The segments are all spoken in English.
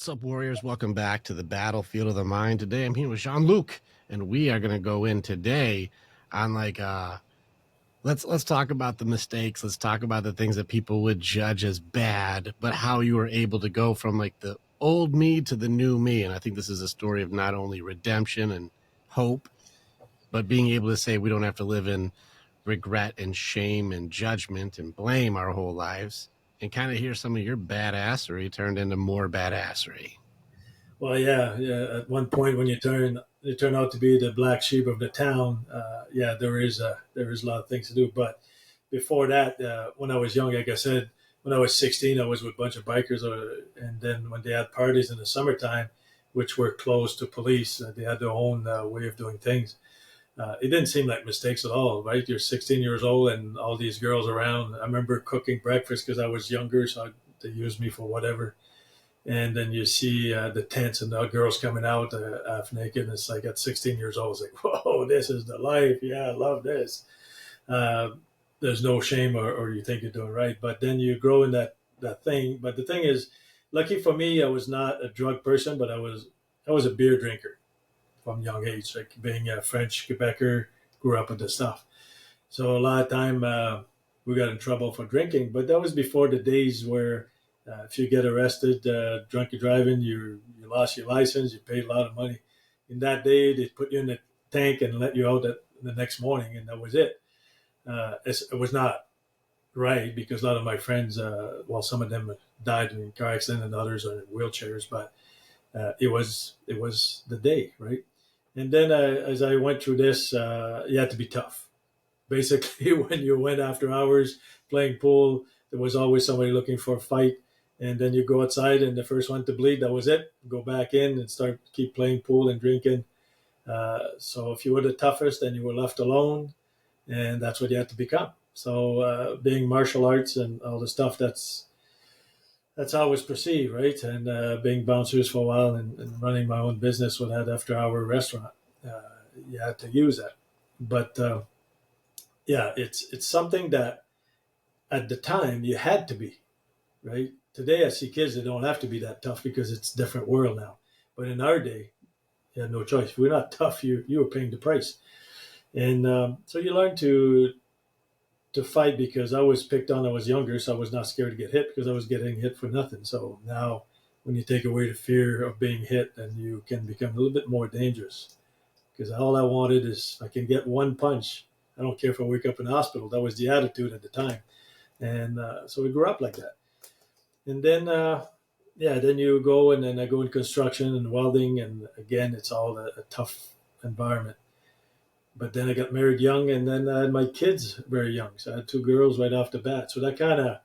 What's up, warriors? Welcome back to the battlefield of the mind. Today I'm here with Jean-Luc, and we are going to go in today on let's talk about the mistakes. Let's talk about the things that people would judge as bad, but how you were able to go from like the old me to the new me. And I think this is a story of not only redemption and hope, but being able to say we don't have to live in regret and shame and judgment and blame our whole lives, and kind of hear some of your badassery turned into more badassery. Well, yeah. At one point, when you turn out to be the black sheep of the town. Yeah, there is a lot of things to do. But before that, when I was young, like I said, when I was 16, I was with a bunch of bikers, and then when they had parties in the summertime, which were closed to police, they had their own way of doing things. It didn't seem like mistakes at all, right? You're 16 years old and all these girls around. I remember cooking breakfast because I was younger, so they used me for whatever. And then you see the tents and the girls coming out half naked. And it's like at 16 years old, it's like, whoa, this is the life. Yeah, I love this. Uh, there's no shame, or you think you're doing right. But then you grow in that thing. But the thing is, lucky for me, I was not a drug person, but I was a beer drinker from a young age, like being a French Quebecer, grew up with this stuff. So a lot of time we got in trouble for drinking, but that was before the days where if you get arrested drunk driving, you lost your license, you paid a lot of money. In that day, they put you in the tank and let you out the next morning, and that was it. It was not right because a lot of my friends, well, some of them died in car accident and others are in wheelchairs, but it was the day, right? And then as I went through this, you had to be tough. Basically, when you went after hours playing pool, there was always somebody looking for a fight. And then you go outside, and the first one to bleed, that was it. Go back in and start keep playing pool and drinking. So if you were the toughest, then you were left alone, and that's what you had to become. So being martial arts and all the stuff that's how it was perceived, right? And being bouncers for a while and running my own business with that after-hour restaurant, you had to use that. But yeah, it's something that at the time you had to be, right? Today I see kids that don't have to be that tough because it's a different world now. But in our day, you had no choice. If we're not tough, you were paying the price. And so you learn to fight because I was picked on. I was younger, so I was not scared to get hit because I was getting hit for nothing. So now, when you take away the fear of being hit, then you can become a little bit more dangerous. Because all I wanted is I can get one punch. I don't care if I wake up in the hospital. That was the attitude at the time, and so we grew up like that. And then, yeah, then you go and then I go in construction and welding, and again, it's all a tough environment. But then I got married young, and then I had my kids very young. So I had two girls right off the bat. So that kind of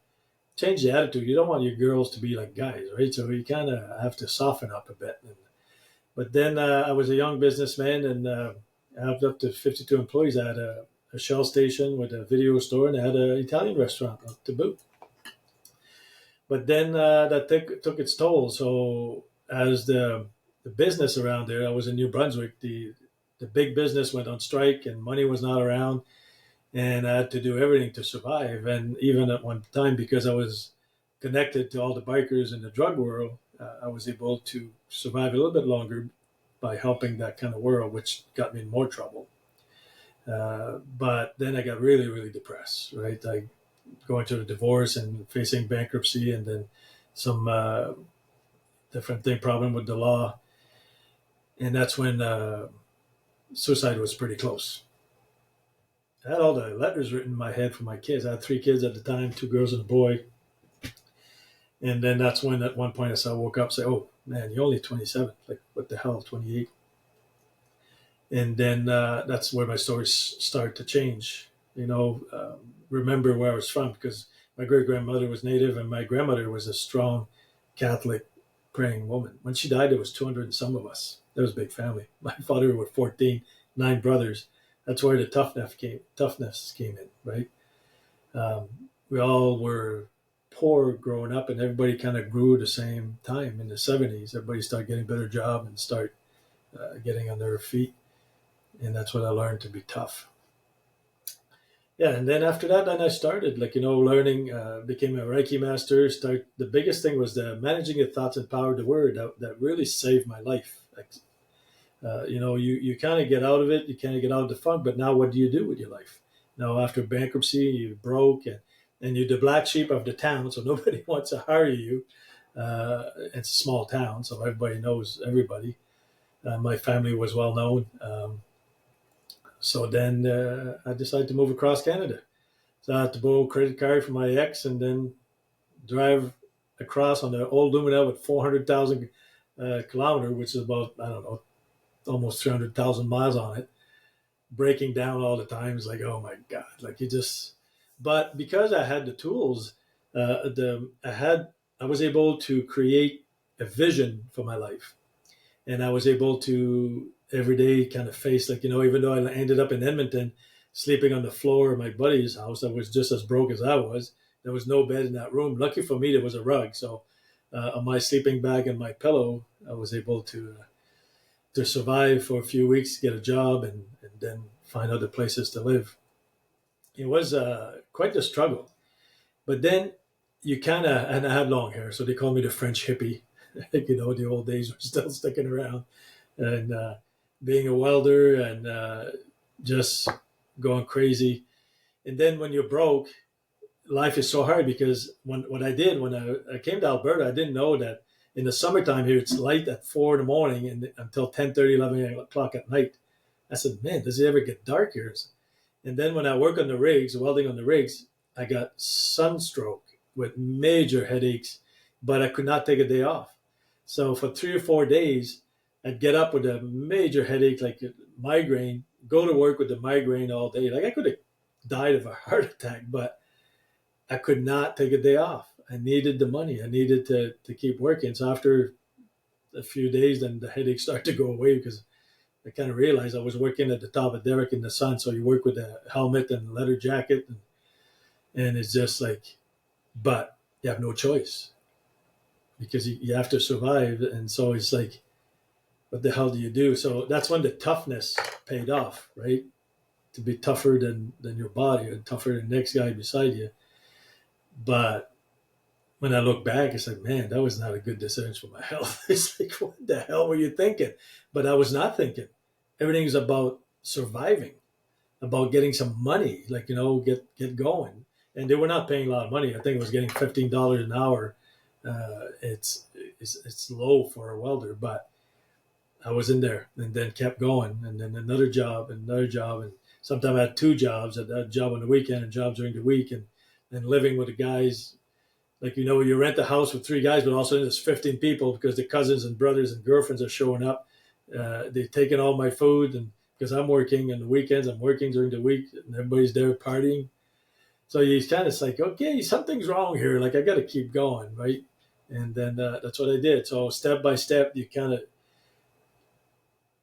changed the attitude. You don't want your girls to be like guys, right? So you kind of have to soften up a bit. But then I was a young businessman, and I had up to 52 employees. I had a Shell station with a video store, and I had an Italian restaurant to boot. But then that took its toll. So as the business around there, I was in New Brunswick. The big business went on strike, and money was not around, and I had to do everything to survive. And even at one time, because I was connected to all the bikers in the drug world, I was able to survive a little bit longer by helping that kind of world, which got me in more trouble. But then I got really, really depressed, right? I going through a divorce and facing bankruptcy, and then some different thing problem with the law, and that's when suicide was pretty close. I had all the letters written in my head for my kids. I had three kids at the time, two girls and a boy. And then that's when at one point I woke up and say, oh man, you're only 27. Like, what the hell, 28? And then that's where my stories started to change. Remember where I was from because my great grandmother was Native and my grandmother was a strong Catholic praying woman. When she died, there was 200 and some of us. That was a big family. My father was 14, 9 brothers. That's where the toughness came in, right? We all were poor growing up, and everybody kind of grew at the same time in the 70s. Everybody started getting a better job and start getting on their feet. And that's what I learned to be tough. yeah, and then after that, then I started learning. Became a Reiki master. Start the biggest thing was the managing your thoughts and power the word that really saved my life. You kind of get out of it, you kind of get out of the funk, but now what do you do with your life? Now after bankruptcy, you broke and you're the black sheep of the town, so nobody wants to hire you. It's a small town, so everybody knows everybody. My family was well known. So then I decided to move across Canada. So I had to borrow a credit card from my ex and then drive across on the old Luminel with 400,000 kilometer, which is about, I don't know, almost 300,000 miles on it, breaking down all the time. It's like, oh my God, like you just, but because I had the tools, I was able to create a vision for my life. And I was able to every day kind of face, even though I ended up in Edmonton, sleeping on the floor of my buddy's house, I was just as broke as I was. There was no bed in that room. Lucky for me, there was a rug. So on my sleeping bag and my pillow, I was able to survive for a few weeks, get a job, and then find other places to live. It was quite the struggle. But then you kind of, and I had long hair, so they called me the French hippie. The old days were still sticking around. And being a welder and just going crazy. And then when you're broke, life is so hard because what I did when I came to Alberta, I didn't know that in the summertime here, it's light at 4 in the morning and until 10:30, 11 o'clock at night. I said, man, does it ever get dark here? And then when I work on the rigs, welding on the rigs, I got sunstroke with major headaches, but I could not take a day off. So for 3 or 4 days, I'd get up with a major headache, like a migraine, go to work with the migraine all day. Like I could have died of a heart attack, but I could not take a day off. I needed the money. I needed to keep working. So after a few days, then the headache started to go away because I kind of realized I was working at the top of Derrick in the sun. So you work with a helmet and a leather jacket, and it's just like, but you have no choice because you have to survive. And so it's like, what the hell do you do? So that's when the toughness paid off, right? To be tougher than your body and tougher than the next guy beside you. But when I look back, it's like, man, that was not a good decision for my health. It's like, what the hell were you thinking? But I was not thinking. Everything is about surviving, about getting some money, get going. And they were not paying a lot of money. I think it was getting $15 an hour. It's low for a welder, but I was in there and then kept going, and then another job and another job, and sometimes I had two jobs. I had a job on the weekend and jobs during the week, and living with the guys. You rent a house with three guys, but also there's 15 people because the cousins and brothers and girlfriends are showing up. They're taking all my food, and because I'm working on the weekends, I'm working during the week, and everybody's there partying. So you kind of like, okay, something's wrong here. Like I got to keep going, right? And then that's what I did. So step by step, you kind of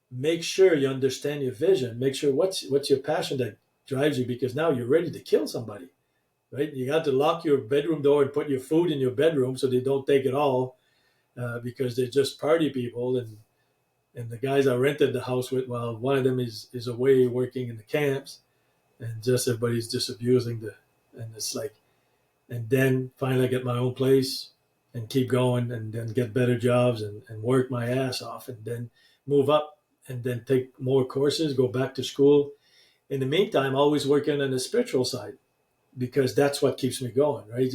make sure you understand your vision. Make sure what's your passion that drives you, because now you're ready to kill somebody, right? You got to lock your bedroom door and put your food in your bedroom so they don't take it all, because they're just party people. And the guys I rented the house with, well, one of them is away working in the camps, and just everybody's just abusing and it's like, and then finally I get my own place and keep going and then get better jobs and work my ass off and then move up and then take more courses, go back to school. In the meantime, always working on the spiritual side because that's what keeps me going, right?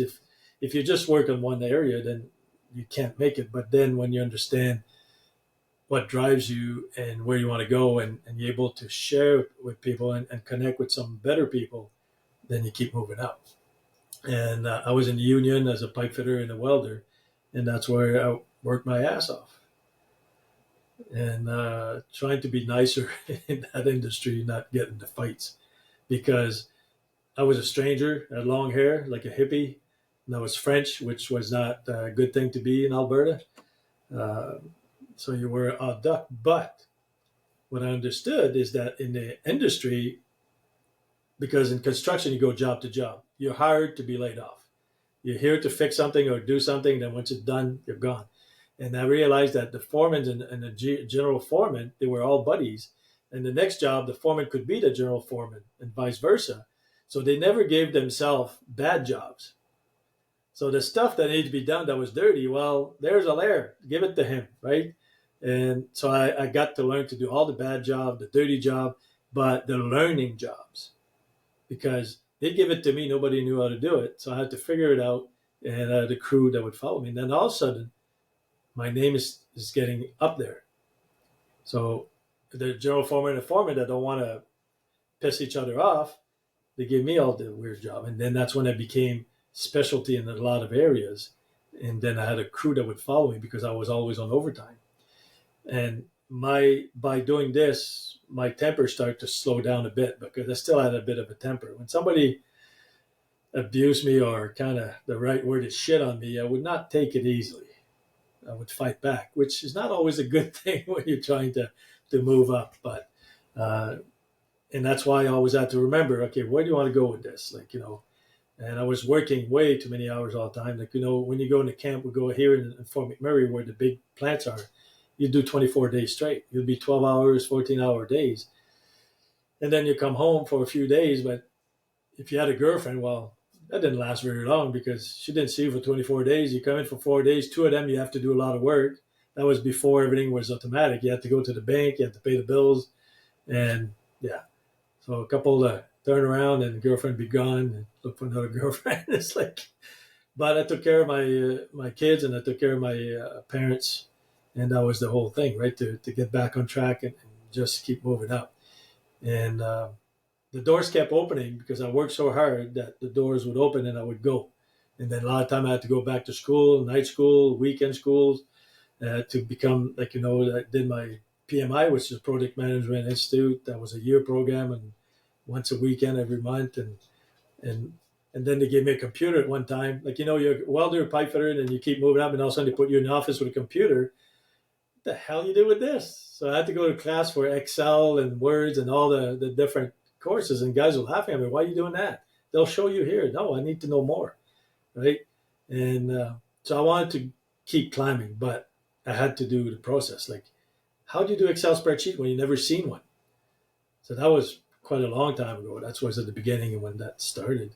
If you just work on one area, then you can't make it. But then when you understand what drives you and where you want to go and you're able to share with people and connect with some better people, then you keep moving up. And I was in the union as a pipe fitter and a welder, and that's where I worked my ass off. And trying to be nicer in that industry, not getting into fights, because I was a stranger, I had long hair like a hippie, and I was French, which was not a good thing to be in Alberta. Uh, so you were a duck. But what I understood is that in the industry, because in construction you go job to job, you're hired to be laid off. You're here to fix something or do something. Then once it's done, you're gone. And I realized that the foremen and the general foreman, they were all buddies. And the next job, the foreman could be the general foreman and vice versa. So they never gave themselves bad jobs. So the stuff that needed to be done that was dirty, well, there's Allaire. Give it to him, right? And so I got to learn to do all the bad job, the dirty job, but the learning jobs, because they give it to me, nobody knew how to do it. So I had to figure it out, and the crew that would follow me. And then all of a sudden, my name is getting up there. So the general foreman and the foreman that don't want to piss each other off, they give me all the weird job. And then that's when I became specialty in a lot of areas. And then I had a crew that would follow me because I was always on overtime. And by doing this, my temper started to slow down a bit because I still had a bit of a temper. When somebody abused me, or kind of the right word is shit on me, I would not take it easily. I would fight back, which is not always a good thing when you're trying to move up. But and that's why I always had to remember, okay, where do you want to go with this? Like, and I was working way too many hours all the time. Like, when you go into camp, we go here in Fort McMurray where the big plants are, you do 24 days straight. You'll be 12 hours, 14-hour days. And then you come home for a few days. But if you had a girlfriend, well, that didn't last very long because she didn't see you for 24 days. You come in for 4 days. 2 of them, you have to do a lot of work. That was before everything was automatic. You had to go to the bank. You had to pay the bills. And yeah. So a couple turn around and the girlfriend be gone and look for another girlfriend. It's like, but I took care of my kids, and I took care of my parents, and that was the whole thing, right? To get back on track and just keep moving up. And the doors kept opening because I worked so hard that the doors would open and I would go. And then a lot of time I had to go back to school, night school, weekend schools, to become I did my PMI, which is Project Management Institute. That was a year program, and once a weekend every month. And then they gave me a computer at one time. Like, you're a welder, pipe fitter, and you keep moving up, and all of a sudden they put you in the office with a computer. What the hell you do with this? So I had to go to class for Excel and Words and all the different courses, and guys were laughing at me. Why are you doing that? They'll show you here. No, I need to know more, right? And so I wanted to keep climbing, but I had to do the process. Like, how do you do Excel spreadsheet when you've never seen one? So that was quite a long time ago. That was at the beginning when that started.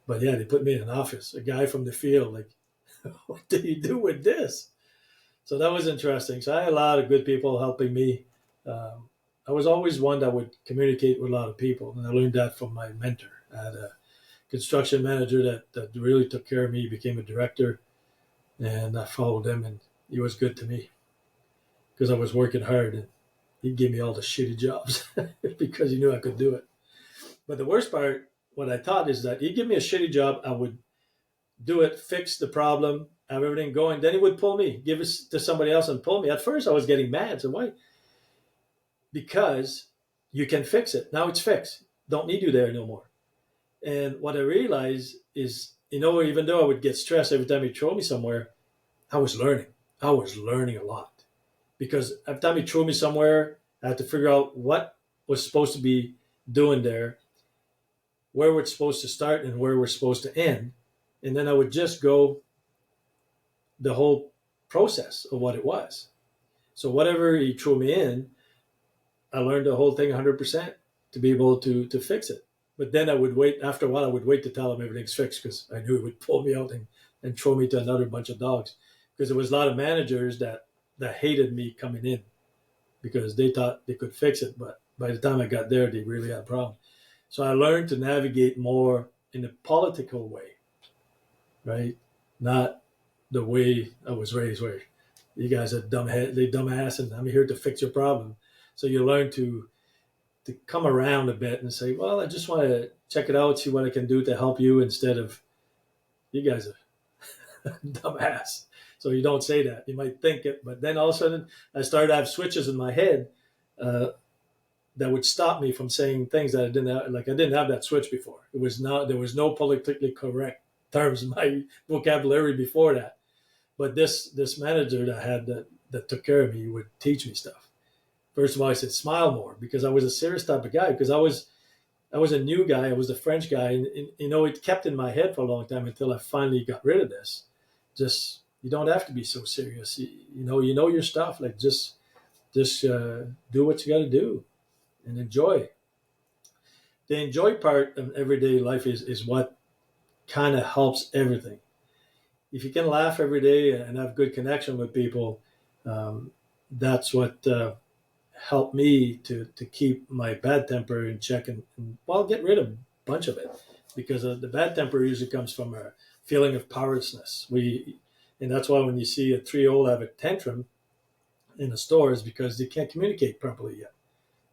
But yeah, they put me in an office, a guy from the field, like, what do you do with this? So that was interesting. So I had a lot of good people helping me. I was always one that would communicate with a lot of people, and I learned that from my mentor. I had a construction manager that really took care of me, became a director, and I followed him, and he was good to me because I was working hard, and he'd give me all the shitty jobs because he knew I could do it. But the worst part, what I thought is that he'd give me a shitty job, I would do it, fix the problem, have everything going. Then he would pull me, give it to somebody else and pull me. At first I was getting mad. So why? Because you can fix it. Now it's fixed. Don't need you there no more. And what I realized is, even though I would get stressed every time he throw me somewhere, I was learning. I was learning a lot. Because every time he threw me somewhere, I had to figure out what was supposed to be doing there, where we're supposed to start and where we're supposed to end. And then I would just go the whole process of what it was. So whatever he threw me in, I learned the whole thing 100% to be able to fix it. But then I would wait. After a while, I would wait to tell him everything's fixed because I knew he would pull me out and throw me to another bunch of dogs. Because there was a lot of managers that hated me coming in because they thought they could fix it. But by the time I got there, they really had a problem. So I learned to navigate more in a political way, right? Not the way I was raised, where you guys are dumbass, and I'm here to fix your problem. So you learn to come around a bit and say, well, I just want to check it out, see what I can do to help you, instead of, you guys are dumbass. So you don't say that. You might think it, but then all of a sudden I started to have switches in my head that would stop me from saying things that I didn't have. Like, I didn't have that switch before. There was no politically correct terms in my vocabulary before that. But this manager that I had that took care of me would teach me stuff. First of all, I said, smile more, because I was a serious type of guy, because I was a new guy. I was the French guy. And it kept in my head for a long time until I finally got rid of this. Just, you don't have to be so serious. You know your stuff. Like, just do what you got to do and enjoy. the enjoy part of everyday life is what kind of helps everything. If you can laugh every day and have good connection with people, um, that's what helped me to keep my bad temper in check and well, get rid of a bunch of it, because the bad temper usually comes from a feeling of powerlessness. And that's why when you see a 3-year-old have a tantrum in the store, is because they can't communicate properly yet.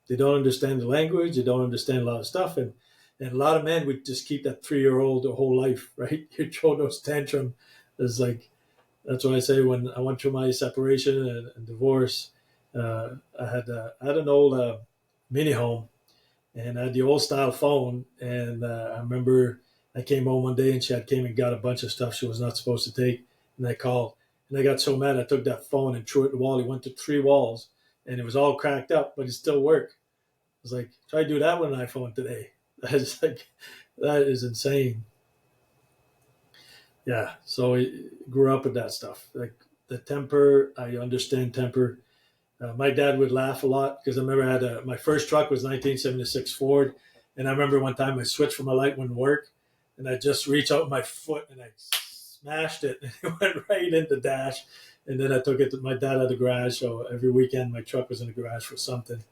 They don't understand the language. They don't understand a lot of stuff, and a lot of men would just keep that 3-year-old their whole life, right? You throw those tantrum. It's like, that's why I say, when I went through my separation and divorce, I had an old mini home, and I had the old style phone. And I remember I came home one day and she had came and got a bunch of stuff she was not supposed to take. And I called, and I got so mad I took that phone and threw it at the wall. He went to 3 walls, and it was all cracked up, but it still worked. I was like, try to do that with an iPhone today. That's like, that is insane. Yeah. So I grew up with that stuff. Like the temper, I understand temper. My dad would laugh a lot because I remember I had my first truck was 1976 Ford, and I remember one time I switched from my light wouldn't work, and I just reached out with my foot and I smashed it, and it went right into the dash. And then I took it to my dad at the garage. So every weekend my truck was in the garage for something,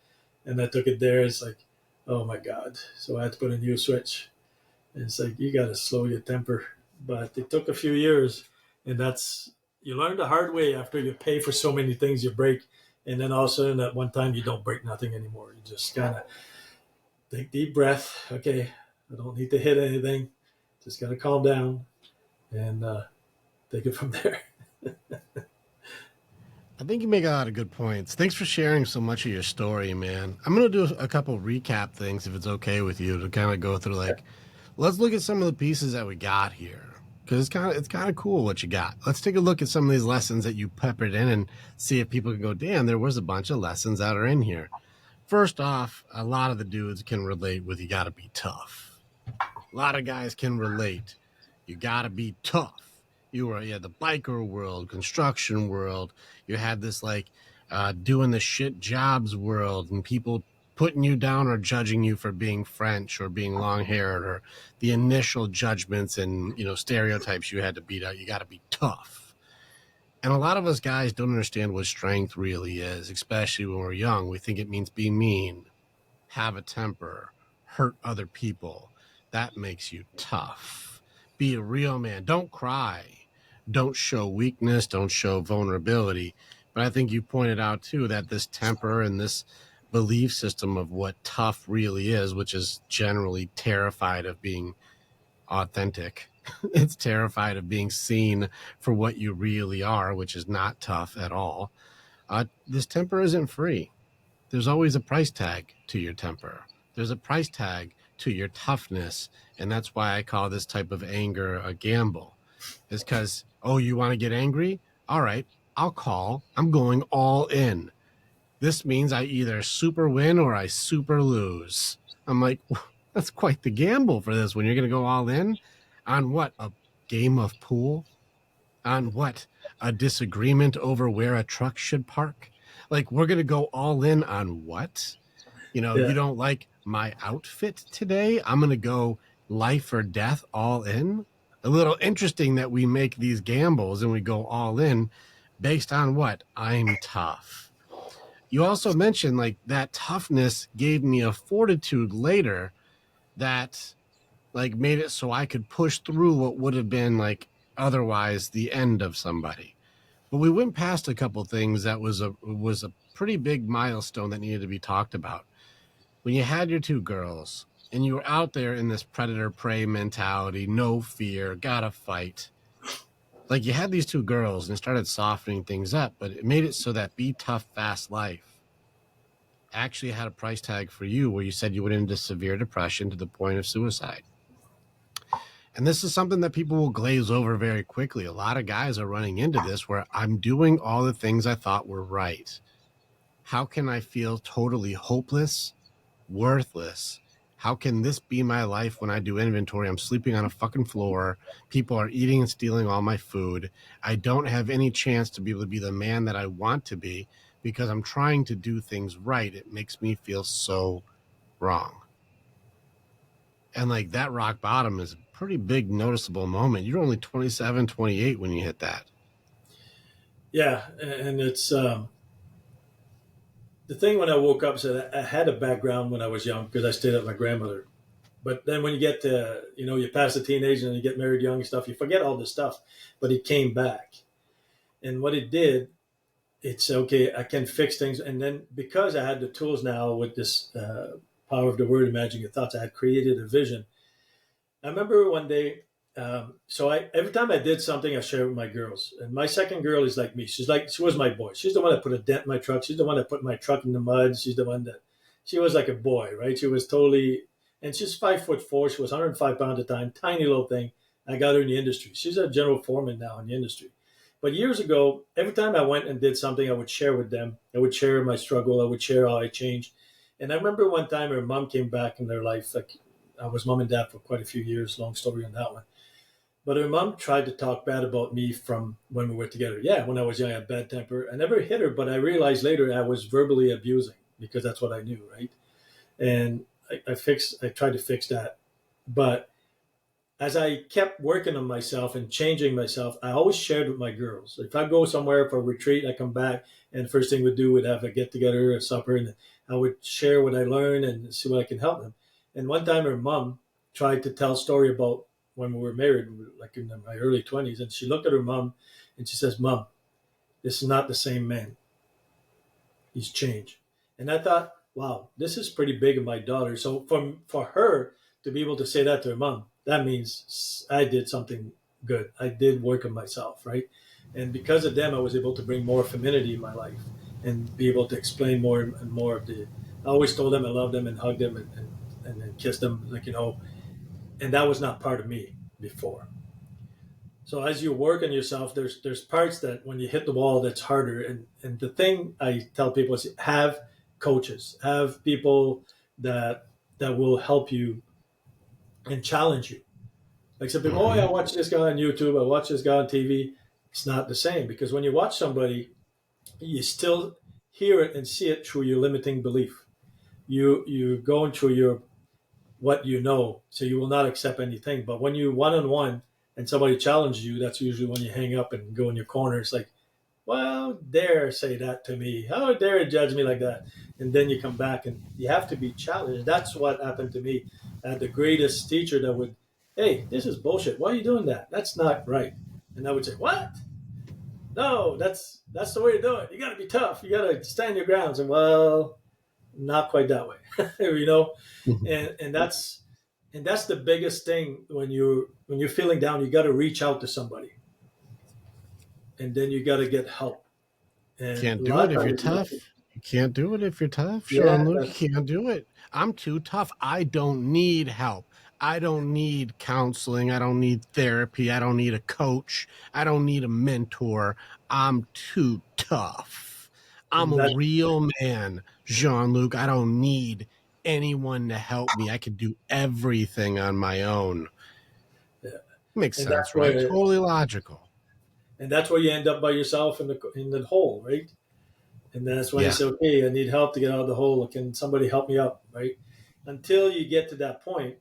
and I took it there. It's like, oh my god! So I had to put a new switch. And it's like, you got to slow your temper. But it took a few years, and that's, you learn the hard way after you pay for so many things you break, and then all of a sudden at one time you don't break nothing anymore. You just kind of take deep breath. Okay, I don't need to hit anything. Just got to calm down and take it from there. I think you make a lot of good points. Thanks for sharing so much of your story, man. I'm going to do a couple recap things if it's okay with you, to kind of go through, like, let's look at some of the pieces that we got here, because it's kind of cool what you got. Let's take a look at some of these lessons that you peppered in and see if people can go, damn, there was a bunch of lessons that are in here. First off, a lot of the dudes can relate with, you got to be tough. A lot of guys can relate. You got to be tough. You had the biker world, construction world. You had this, like, doing the shit jobs world, and people putting you down or judging you for being French or being long haired, or the initial judgments and, stereotypes you had to beat out. You got to be tough. And a lot of us guys don't understand what strength really is, especially when we're young. We think it means be mean, have a temper, hurt other people. That makes you tough. Be a real man. Don't cry. Don't show weakness. Don't show vulnerability. But I think you pointed out, too, that this temper and this belief system of what tough really is, which is generally terrified of being authentic. It's terrified of being seen for what you really are, which is not tough at all. This temper isn't free. There's always a price tag to your temper. There's a price tag to your toughness. And that's why I call this type of anger a gamble. Is because, oh, you want to get angry? All right, I'm going all in. This means I either super win or I super lose. I'm like, that's quite the gamble for this when you're going to go all in on what? A game of pool? On what? A disagreement over where a truck should park? Like, we're going to go all in on what? You Yeah. don't like my outfit today? I'm going to go life or death all in. A little interesting that we make these gambles and we go all in based on what? I'm tough. You also mentioned, like, that toughness gave me a fortitude later that, like, made it so I could push through what would have been, like, otherwise the end of somebody. But we went past a couple things that was a pretty big milestone that needed to be talked about. When you had your two girls and you were out there in this predator prey mentality, no fear, gotta fight. Like, you had these two girls and it started softening things up, but it made it so that be tough, fast life actually had a price tag for you, where you said you went into severe depression to the point of suicide. And this is something that people will glaze over very quickly. A lot of guys are running into this, where I'm doing all the things I thought were right. How can I feel totally hopeless, worthless? How can this be my life when I do inventory? I'm sleeping on a fucking floor. People are eating and stealing all my food. I don't have any chance to be able to be the man that I want to be because I'm trying to do things right. It makes me feel so wrong. And like that rock bottom is a pretty big noticeable moment. You're only 27, 28 when you hit that. Yeah, and it's the thing when I woke up. So I had a background when I was young because I stayed at my grandmother. But then when you get to, you pass the teenage and you get married young and stuff, you forget all this stuff. But it came back. And what it did, it's okay, I can fix things. And then because I had the tools now with this power of the word, imagine your thoughts, I had created a vision. I remember one day, so I every time I did something, I shared with my girls. And my second girl is like me. She was my boy. She's the one that put a dent in my truck. She's the one that put my truck in the mud. She's the one that, she was like a boy, right? She was totally, and she's 5'4". She was 105 pounds at the time, tiny little thing. I got her in the industry. She's a general foreman now in the industry. But years ago, every time I went and did something, I would share with them. I would share my struggle. I would share how I changed. And I remember one time her mom came back in their life. Like I was mom and dad for quite a few years. Long story on that one. But her mom tried to talk bad about me from when we were together. Yeah, when I was young, I had bad temper. I never hit her, but I realized later I was verbally abusing because that's what I knew, right? And I tried to fix that. But as I kept working on myself and changing myself, I always shared with my girls. If I go somewhere for a retreat, I come back, and the first thing we'd do, we'd have a get together, a supper, and I would share what I learned and see what I can help them. And one time, her mom tried to tell a story about when we were married, like in my early 20s, and she looked at her mom and she says, "Mom, this is not the same man. He's changed." And I thought, wow, this is pretty big in my daughter. So for her to be able to say that to her mom, that means I did something good. I did work on myself, right? And because of them, I was able to bring more femininity in my life and be able to explain more and more of the. I always told them I loved them and hugged them and kissed them, like, and that was not part of me before. So as you work on yourself, there's parts that when you hit the wall, that's harder. And the thing I tell people is have coaches, have people that that will help you and challenge you. Like some people, oh yeah, Mm-hmm. I watch this guy on YouTube, I watch this guy on TV. It's not the same because when you watch somebody, you still hear it and see it through your limiting belief. You going through your what you know, so you will not accept anything. But when you one on one and somebody challenges you, that's usually when you hang up and go in your corner. It's like, well, dare say that to me? How dare judge me like that? And then you come back and you have to be challenged. That's what happened to me. I had the greatest teacher that would, hey, this is bullshit. Why are you doing that? That's not right. And I would say, what? No, that's the way to do it. You got to be tough. You got to stand your grounds. And well, not quite that way, you know. And that's the biggest thing when you're feeling down. You got to reach out to somebody, and then you got to get help. And Can't a do lot it of if you're times, tough. You can't do it if you're tough, yeah, Sean Luke. You can't do it. I'm too tough. I don't need help. I don't need counseling. I don't need therapy. I don't need a coach. I don't need a mentor. I'm too tough. I'm and a that real man, Jean Luc. I don't need anyone to help me. I can do everything on my own. yeah. Makes and that's sense, right? where Totally logical. and that's where you end up by yourself in the hole, right? And that's when you Yeah. say, okay, I need help to get out of the hole. Can somebody help me up, right? Until you get to that point,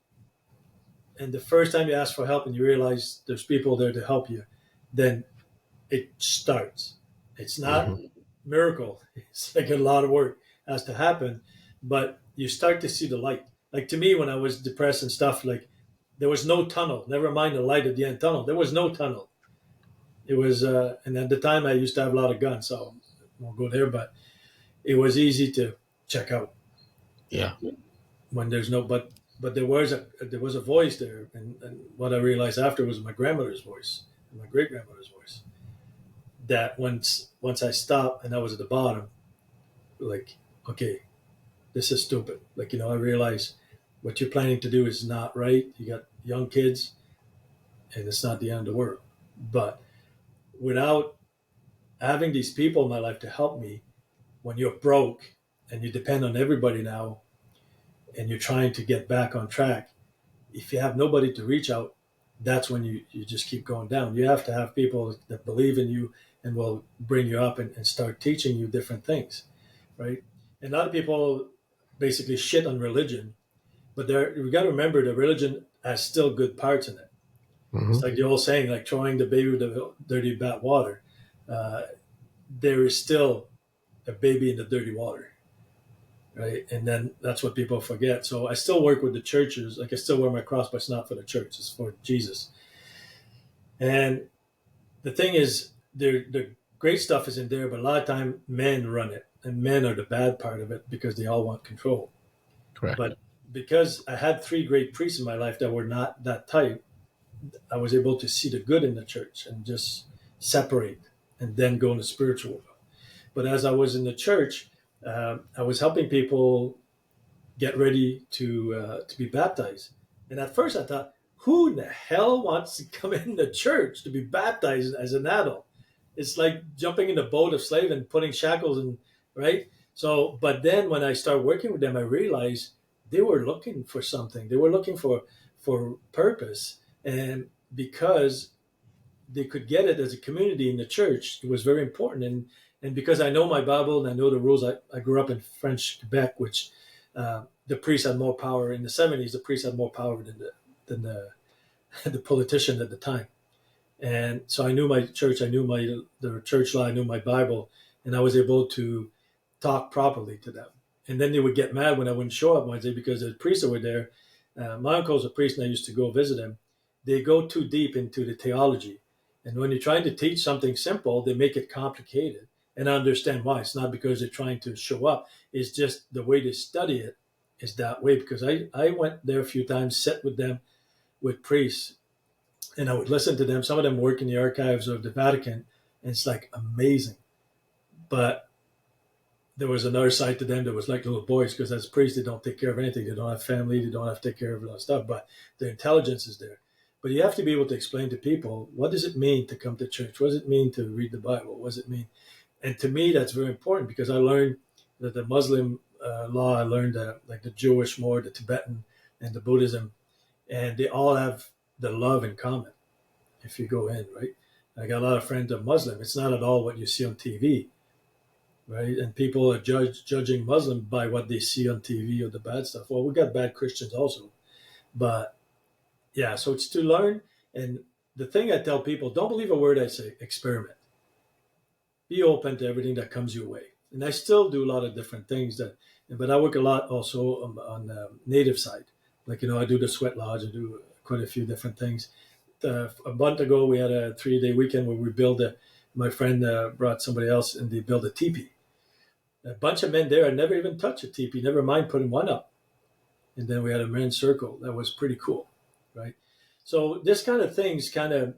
and the first time you ask for help and you realize there's people there to help you, then it starts. It's not Hmm. miracle. It's like a lot of work has to happen, but you start to see the light. Like to me, when I was depressed and stuff, like there was no tunnel. Never mind the light at the end tunnel. There was no tunnel. It was, and at the time I used to have a lot of guns, so I won't go there. But it was easy to check out Yeah. when there's no. But there was a voice there, and what I realized after was my grandmother's voice, and my great grandmother's voice. That once I stopped and I was at the bottom, like, okay, this is stupid. Like, I realize what you're planning to do is not right. You got young kids, and it's not the end of the world. But without having these people in my life to help me, when you're broke and you depend on everybody now, and you're trying to get back on track, if you have nobody to reach out, that's when you just keep going down. You have to have people that believe in you and will bring you up and start teaching you different things, right? And a lot of people basically shit on religion But there, we got to remember the religion has still good parts in it. Hmm. It's like the old saying, like throwing the baby with the dirty bath water. Uh, there is still a baby in the dirty water, right? And then that's what people forget. So I still work with the churches. Like I still wear my cross, but it's not for the church; it's for Jesus. And the thing is, the great stuff is in there, but a lot of time men run it, and men are the bad part of it because they all want control. Correct. But because I had three great priests in my life that were not that type, I was able to see the good in the church and just separate and then go in the spiritual world. But as I was in the church, I was helping people get ready to be baptized. And at first, I thought, who in the hell wants to come in the church to be baptized as an adult? It's like jumping in the boat of slave and putting shackles and right. So, but then when I started working with them, I realized they were looking for something. They were looking for purpose, and because they could get it as a community in the church, it was very important. And because I know my Bible and I know the rules, I grew up in French Quebec, which the priest had more power in the 70s. The priest had more power than the politician at the time. And so I knew my church, I knew the church law, I knew my Bible, and I was able to talk properly to them. And then they would get mad when I wouldn't show up Wednesday because the priests that were there. My uncle's a priest, and I used to go visit him. They go too deep into the theology, and when you're trying to teach something simple, they make it complicated. And I understand why. It's not because they're trying to show up. It's just the way they study it is that way. Because I went there a few times, sat with them, with priests, and I would listen to them. Some of them work in the archives of the Vatican, and it's like amazing. But there was another side to them that was like little boys because as priests, they don't take care of anything. They don't have family. They don't have to take care of a lot of stuff, but their intelligence is there. But you have to be able to explain to people, what does it mean to come to church? What does it mean to read the Bible? What does it mean? And to me, that's very important because I learned that the Muslim law, I learned like the Jewish more, the Tibetan, and the Buddhism, and they all have the love in common if you go in, right? I got a lot of friends that are Muslim. It's not at all what you see on TV, right? And people are judging Muslim by what they see on TV or the bad stuff. Well, we got bad Christians also, but yeah. So it's to learn. And the thing I tell people: don't believe a word I say. Experiment. Be open to everything that comes your way. And I still do a lot of different things but I work a lot also on the native side. Like I do the sweat lodge. I do quite a few different things. A month ago, we had a 3-day weekend where we built my friend brought somebody else and they built a teepee. A bunch of men there had never even touched a teepee, never mind putting one up. And then we had a men's circle. That was pretty cool, right? So this kind of things kind of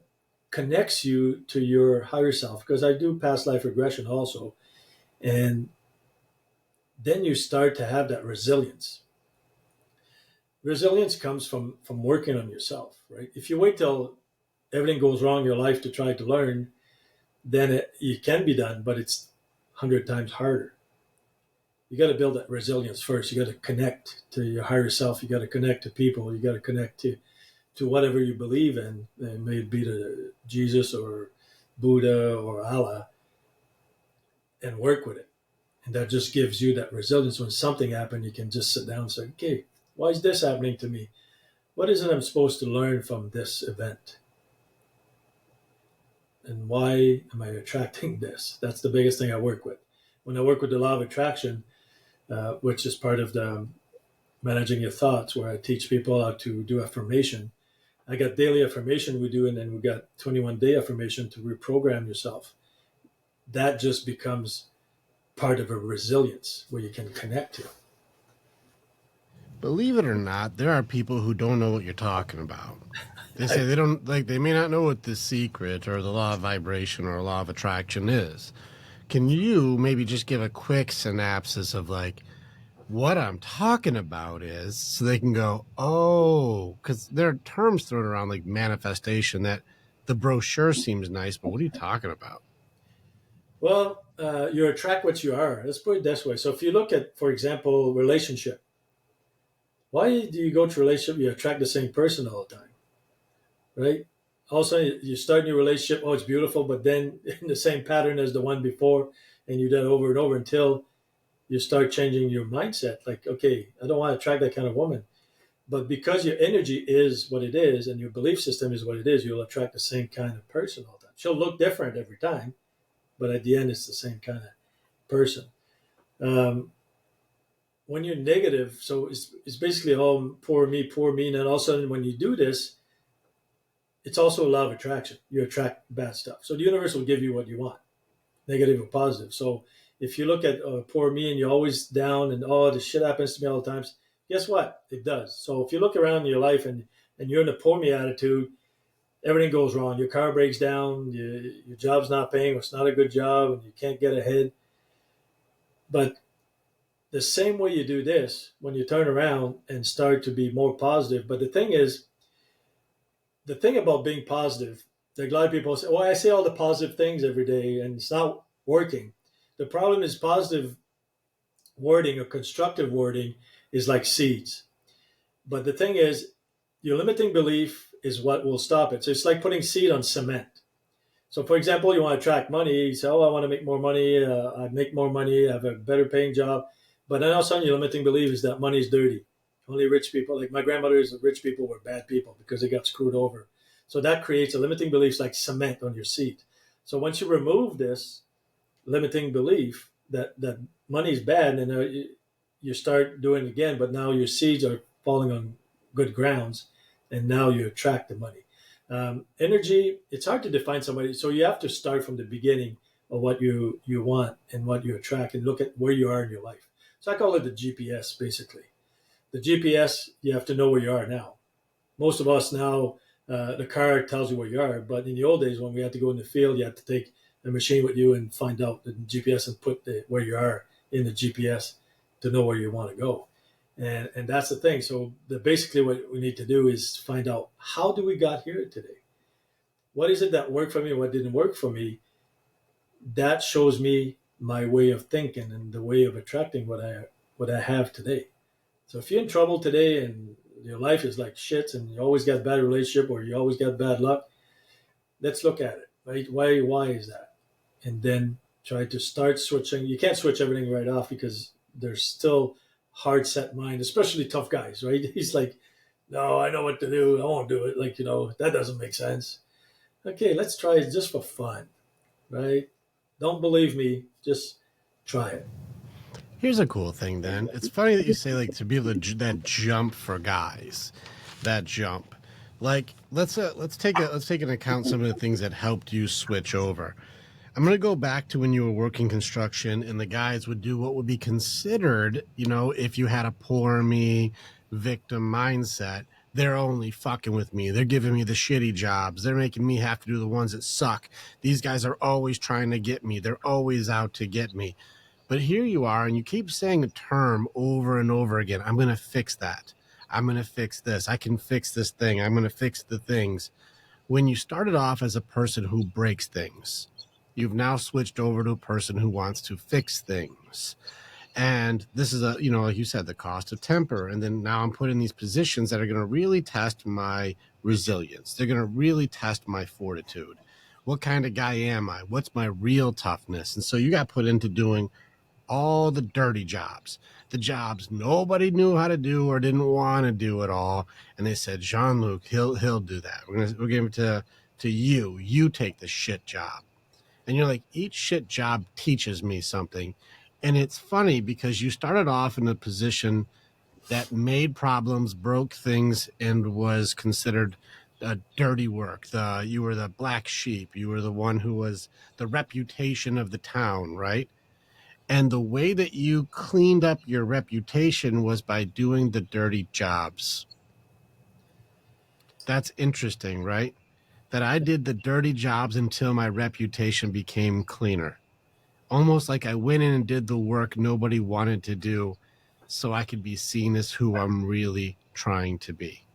connects you to your higher self because I do past life regression also. And then you start to have that resilience. Resilience comes from working on yourself, right? If you wait till everything goes wrong in your life to try to learn, then it can be done, but it's 100 times harder. You got to build that resilience first. You got to connect to your higher self. You got to connect to people. You got to connect to whatever you believe in. It may be to Jesus or Buddha or Allah, and work with it. And that just gives you that resilience. When something happens, you can just sit down and say, okay, why is this happening to me? What is it I'm supposed to learn from this event? And why am I attracting this? That's the biggest thing I work with. When I work with the law of attraction, which is part of the managing your thoughts, where I teach people how to do affirmation. I got daily affirmation we do, and then we got 21-day affirmation to reprogram yourself. That just becomes part of a resilience where you can connect to. Believe it or not, there are people who don't know what you're talking about. They say they don't like. They may not know what the secret or the law of vibration or law of attraction is. Can you maybe just give a quick synopsis of like what I'm talking about is so they can go, oh, because there are terms thrown around like manifestation that the brochure seems nice, but what are you talking about? Well, you attract what you are. Let's put it this way. So if you look at, for example, relationship, why do you go to relationship? You attract the same person all the time, right? Also, you start a new relationship. Oh, it's beautiful, but then in the same pattern as the one before, and you do that over and over until you start changing your mindset. Like, okay, I don't want to attract that kind of woman. But because your energy is what it is and your belief system is what it is, you'll attract the same kind of person all the time. She'll look different every time, but at the end, it's the same kind of person. Um, when you're negative, so it's basically all poor me. And then all of a sudden, when you do this, it's also a law of attraction. You attract bad stuff. So the universe will give you what you want, negative or positive. So if you look at poor me and you're always down and oh, this shit happens to me all the times, guess what? It does. So if you look around in your life and you're in a poor me attitude, everything goes wrong. Your car breaks down, your job's not paying, or it's not a good job, and you can't get ahead. But the same way you do this, when you turn around and start to be more positive, but the thing is, the thing about being positive, like a lot of people say, well, I say all the positive things every day and it's not working. The problem is positive wording or constructive wording is like seeds. But the thing is, your limiting belief is what will stop it. So it's like putting seed on cement. So, for example, you want to attract money. You say, "Oh, I want to make more money. I make more money. I have a better paying job." But then all of a sudden, your limiting belief is that money is dirty. Only rich people, like my grandmother's rich people, were bad people because they got screwed over. So that creates a limiting belief like cement on your seat. So once you remove this limiting belief that money is bad, and you start doing it again, but now your seeds are falling on good grounds, and now you attract the money. Energy, it's hard to define somebody, so you have to start from the beginning of what you want and what you attract, and look at where you are in your life. So I call it the GPS, basically. The GPS, you have to know where you are now. Most of us now, the car tells you where you are, but in the old days when we had to go in the field, you had to take a machine with you and find out the GPS and put where you are in the GPS to know where you want to go. And that's the thing. So basically what we need to do is find out, how do we got here today? What is it that worked for me and what didn't work for me? That shows me my way of thinking and the way of attracting what I have today. So if you're in trouble today and your life is like shit and you always got a bad relationship or you always got bad luck, let's look at it. Right? Why is that? And then try to start switching. You can't switch everything right off because there's still hard set mind, especially tough guys, right? He's like, no, I know what to do. I won't do it. Like, that doesn't make sense. Okay, let's try it just for fun, right? Don't believe me. Just try it. Here's a cool thing then. It's funny that you say like to be able to that jump for guys. That jump. Like let's take into account some of the things that helped you switch over. I'm going to go back to when you were working construction and the guys would do what would be considered, if you had a poor me victim mindset, they're only fucking with me. They're giving me the shitty jobs. They're making me have to do the ones that suck. These guys are always trying to get me. They're always out to get me. But here you are, and you keep saying a term over and over again. I'm going to fix that. I'm going to fix this. I can fix this thing. I'm going to fix the things. When you started off as a person who breaks things, you've now switched over to a person who wants to fix things. And this is like you said, the cost of temper. And then now I'm put in these positions that are going to really test my resilience. They're going to really test my fortitude. What kind of guy am I? What's my real toughness? And so you got put into doing all the dirty jobs, the jobs nobody knew how to do or didn't want to do at all. And they said, Jean-Luc, he'll do that. We're giving it to you. You take the shit job. And you're like, each shit job teaches me something. And it's funny because you started off in a position that made problems, broke things, and was considered dirty work. You were the black sheep. You were the one who was the reputation of the town, right? And the way that you cleaned up your reputation was by doing the dirty jobs. That's interesting, right? That I did the dirty jobs until my reputation became cleaner. Almost like I went in and did the work nobody wanted to do so I could be seen as who I'm really trying to be.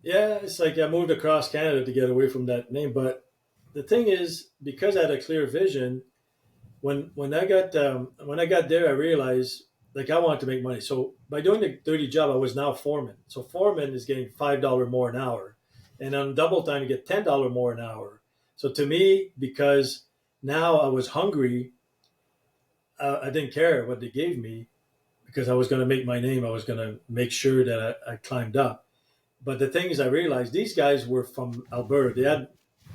Yeah, it's like I moved across Canada to get away from that name. But the thing is, because I had a clear vision, when I got there, I realized like I wanted to make money. So by doing the dirty job, I was now foreman. So foreman is getting $5 more an hour, and on double time you get $10 more an hour. So to me, because now I was hungry, I didn't care what they gave me because I was going to make my name. I was going to make sure that I climbed up. But the thing is, I realized these guys were from Alberta. They had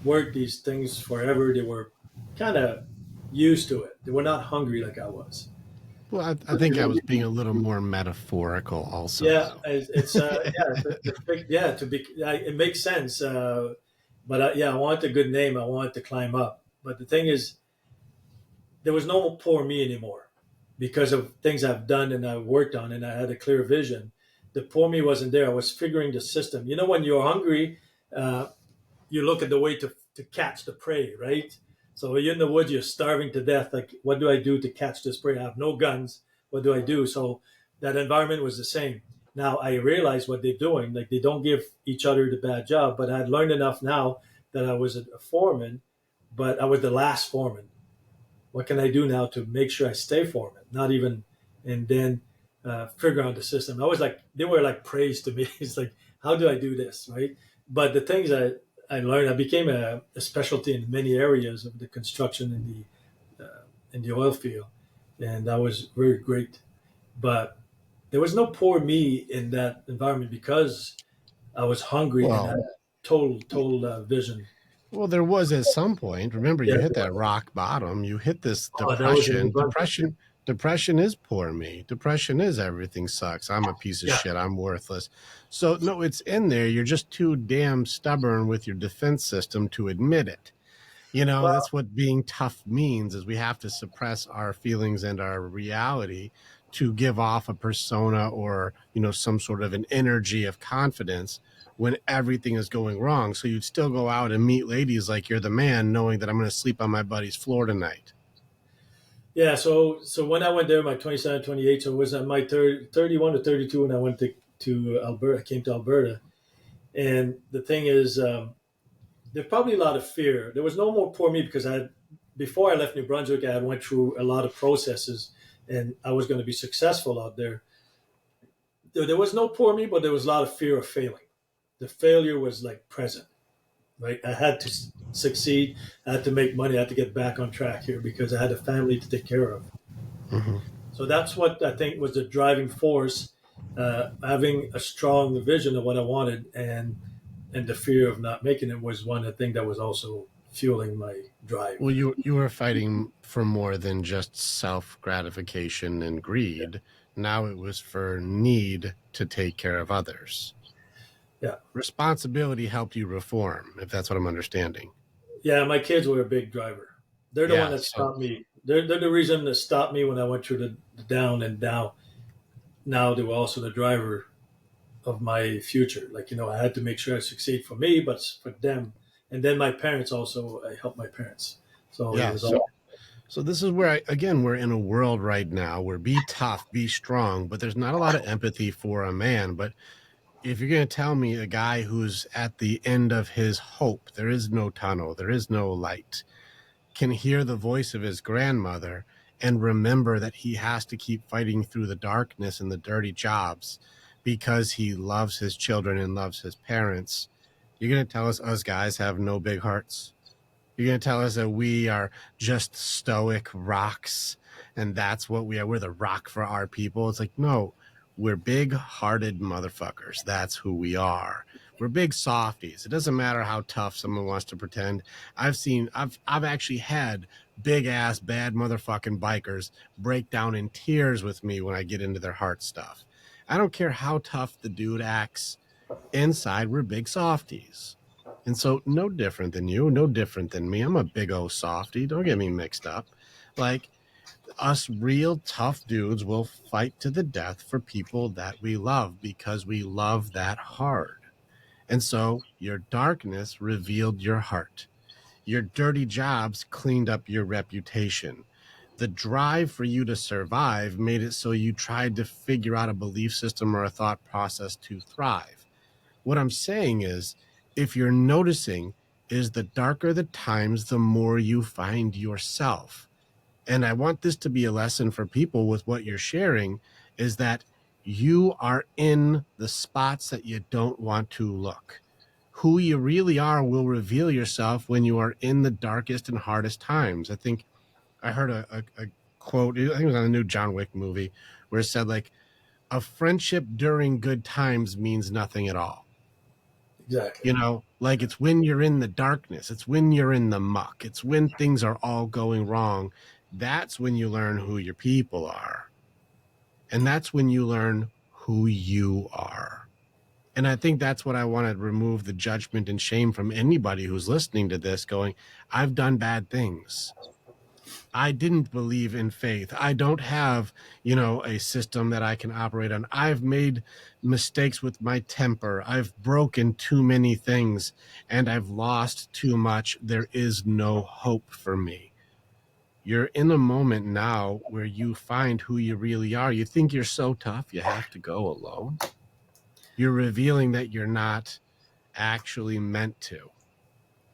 worked these things forever. They were kind of used to it. They were not hungry like I was. Well, I think I was being a little more metaphorical, also, Yeah, though. it's yeah, yeah, to be it makes sense. But yeah, I want a good name. I want to climb up. But the thing is, there was no poor me anymore because of things I've done and I've worked on, and I had a clear vision. The poor me wasn't there. I was figuring the system. You know, when you're hungry, uh, you look at the way to catch the prey, right? So you're in the woods, you're starving to death. Like, what do I do to catch this prey? I have no guns. What do I do? So that environment was the same. Now I realize what they're doing. Like, they don't give each other the bad job, but I had learned enough now that I was a foreman, but I was the last foreman. What can I do now to make sure I stay foreman? Not even, and then figure out the system. I was like, they were like praise to me. It's like, how do I do this, right? But the things I learned, I became a specialty in many areas of the construction in the oil field, and that was very great. But there was no poor me in that environment because I was hungry and had Well, total vision. well, there was at some point. Remember, Yeah, you hit that rock bottom. You hit this oh, that was in New depression. Brunswick. Depression is poor me. Depression is everything sucks. I'm a piece of Yeah, shit. I'm worthless. So no, it's in there. You're just too damn stubborn with your defense system to admit it. well, That's what being tough means, is we have to suppress our feelings and our reality to give off a persona, or some sort of an energy of confidence when everything is going wrong. So you'd still go out and meet ladies like you're the man, knowing that I'm going to sleep on my buddy's floor tonight. yeah. So when I went there, my 27, 28, so it was at my 31 to 32 when I went to Alberta, came to Alberta. And the thing is, there's probably a lot of fear. There was no more poor me because before I left New Brunswick, I had went through a lot of processes and I was going to be successful out there. There was no poor me, but there was a lot of fear of failing. The failure was like present, right? I had to succeed. I had to make money. I had to get back on track here because I had a family to take care of. Mm-hmm. So that's what I think was the driving force, having a strong vision of what I wanted, and the fear of not making it was one of the things that was also fueling my drive. Well, you were fighting for more than just self gratification and greed. Now it was for need to take care of others. Yeah, Responsibility helped you reform, if that's what I'm understanding. yeah. My kids were a big driver. They're the one Yeah. that stopped me. They're the reason that stopped me when I went through the down, and now they were also the driver of my future. Like, I had to make sure I succeed for me, but for them, and then my parents also. I helped my parents, so it Yeah. was So all. so this is where again, we're in a world right now where be tough, be strong, but there's not a lot of empathy for a man. But if you're going to tell me a guy who's at the end of his hope, there is no tunnel, there is no light, can hear the voice of his grandmother and remember that he has to keep fighting through the darkness and the dirty jobs because he loves his children and loves his parents, you're going to tell us guys have no big hearts? You're going to tell us that we are just stoic rocks and that's what we are? We're the rock for our people. It's like, no, we're big hearted motherfuckers. That's who we are. We're big softies. It doesn't matter how tough someone wants to pretend. I've actually had big ass bad motherfucking bikers break down in tears with me when I get into their heart stuff. I don't care how tough the dude acts. Inside, we're big softies. And so, no different than you, no different than me. I'm a big old softy. Don't get me mixed up. Like, us real tough dudes will fight to the death for people that we love because we love that hard. And so, your darkness revealed your heart. Your dirty jobs cleaned up your reputation. The drive for you to survive made it so you tried to figure out a belief system or a thought process to thrive. What I'm saying is, if you're noticing, is the darker the times, the more you find yourself. And I want this to be a lesson for people with what you're sharing, is that you are in the spots that you don't want to look. Who you really are will reveal yourself when you are in the darkest and hardest times. I think I heard a quote, I think it was on the new John Wick movie, where it said like a friendship during good times means nothing at all. Exactly. You know, like it's when you're in the darkness, it's when you're in the muck, it's when things are all going wrong. That's when you learn who your people are. And that's when you learn who you are. And I think that's what I want to remove the judgment and shame from anybody who's listening to this going, I've done bad things. I didn't believe in faith. I don't have, a system that I can operate on. I've made mistakes with my temper. I've broken too many things and I've lost too much. There is no hope for me. You're in a moment now where you find who you really are. You think you're so tough, you have to go alone. You're revealing that you're not actually meant to.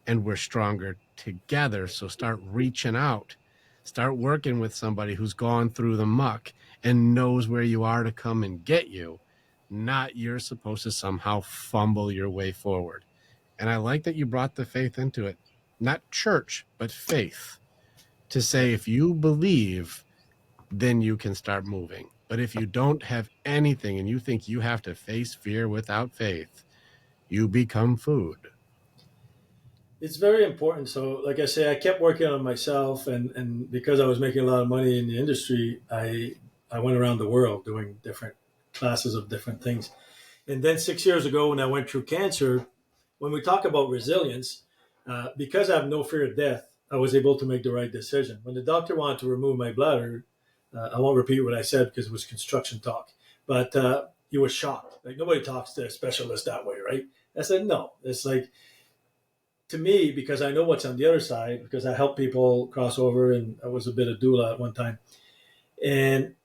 And we're stronger together. So start reaching out. Start working with somebody who's gone through the muck and knows where you are to come and get you. Not you're supposed to somehow fumble your way forward. And I like that you brought the faith into it. Not church, but faith. To say if you believe, then you can start moving. But if you don't have anything and you think you have to face fear without faith, you become food. It's very important. So, like I say, I kept working on myself, and because I was making a lot of money in the industry, I went around the world doing different classes of different things. And then 6 years ago, when I went through cancer, when we talk about resilience, because I have no fear of death, I was able to make the right decision. When the doctor wanted to remove my bladder, I won't repeat what I said because it was construction talk, but he was shocked. Like nobody talks to a specialist that way, right? I said no. It's like to me because I know what's on the other side because I help people cross over and I was a bit of doula at one time. And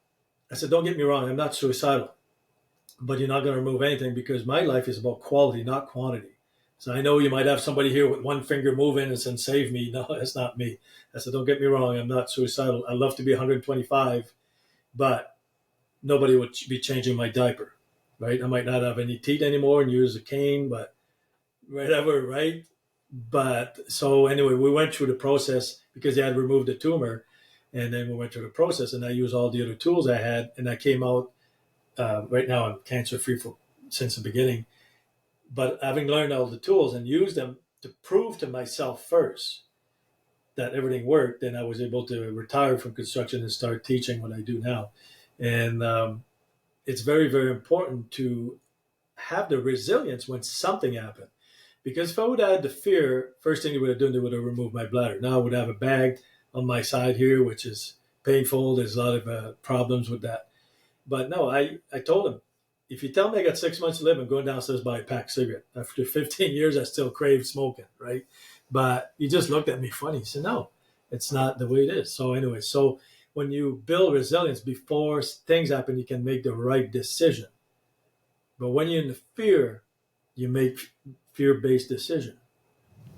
I said, don't get me wrong, I'm not suicidal, but you're not going to remove anything because my life is about quality, not quantity. So I know you might have somebody here with one finger moving and saying, save me. No, that's not me. I said, don't get me wrong, I'm not suicidal. I love to be 125, but nobody would be changing my diaper, right? I might not have any teeth anymore and use a cane, but whatever, right? But so anyway, we went through the process because they had removed the tumor. And then we went through the process and I used all the other tools I had and I came out right now I'm cancer free since the beginning. But having learned all the tools and used them to prove to myself first that everything worked, then I was able to retire from construction and start teaching what I do now. And it's very, very important to have the resilience when something happened. Because if I would have had the fear, first thing they would have done, they would have removed my bladder. Now I would have a bag on my side here, which is painful. There's a lot of problems with that. But no, I told him, if you tell me I got 6 months to live, I'm going downstairs buy a pack of cigarette. After 15 years, I still crave smoking, right? But he just looked at me funny. He said, no, it's not the way it is. So anyway, so when you build resilience before things happen, you can make the right decision. But when you're in the fear, you make fear-based decision,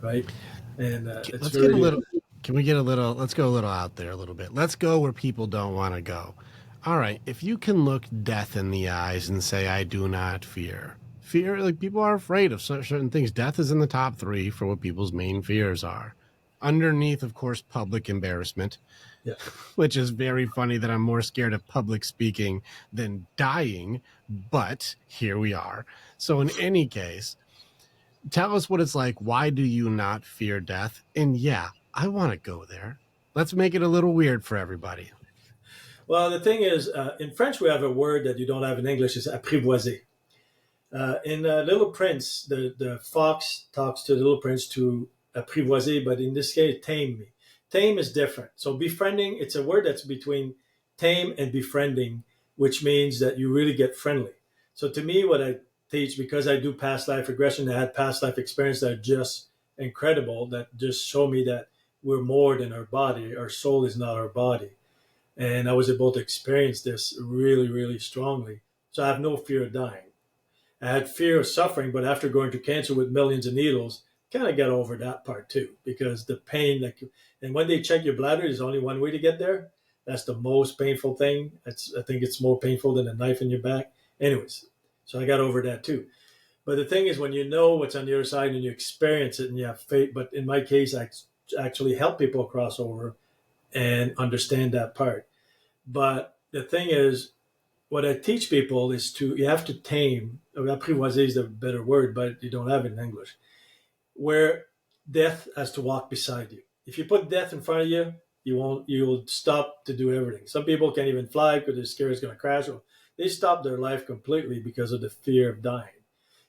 right? And it's Let's get a very little, can we get a little, let's go a little out there a little bit. Let's go where people don't want to go. All right. If you can look death in the eyes and say, I do not fear. Fear, like people are afraid of certain things. Death is in the top 3 for what people's main fears are. Underneath, of course, public embarrassment, yeah. which is very funny that I'm more scared of public speaking than dying. But here we are. So in any case, tell us what it's like. Why do you not fear death? And yeah, I want to go there. Let's make it a little weird for everybody. Well, the thing is, in French, we have a word that you don't have in English. It's apprivoiser. In Little Prince, the fox talks to the Little Prince to apprivoiser, but in this case, tame me. Tame is different. So befriending, it's a word that's between tame and befriending, which means that you really get friendly. So to me, what I teach, because I do past life regression, I had past life experience that are just incredible, that just show me that we're more than our body. Our soul is not our body. And I was able to experience this really, really strongly. So I have no fear of dying. I had fear of suffering, but after going through cancer with millions of needles, kind of got over that part too, because the pain and when they check your bladder, there's only one way to get there. That's the most painful thing. I think it's more painful than a knife in your back. Anyways, so I got over that too. But the thing is, when you know what's on the other side and you experience it and you have faith, but in my case, I actually help people cross over and understand that part. But the thing is, what I teach people is you have to tame, or apprivoiser is a better word, but you don't have it in English, where death has to walk beside you. If you put death in front of you, you'll stop to do everything. Some people can't even fly because they're scared it's going to crash. Or they stop their life completely because of the fear of dying.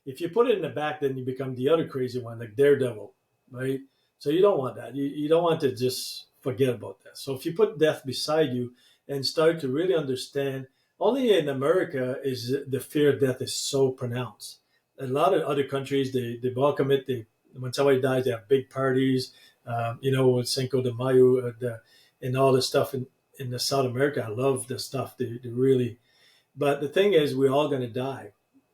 If you put it in the back, then you become the other crazy one, like Daredevil, right? So you don't want that. You don't want to just forget about that. So if you put death beside you and start to really understand, only in America is the fear of death is so pronounced. A lot of other countries, they welcome it. When somebody dies, they have big parties. With Cinco de Mayo and all this stuff in the South America. I love this stuff. They really, but the thing is, we're all going to die,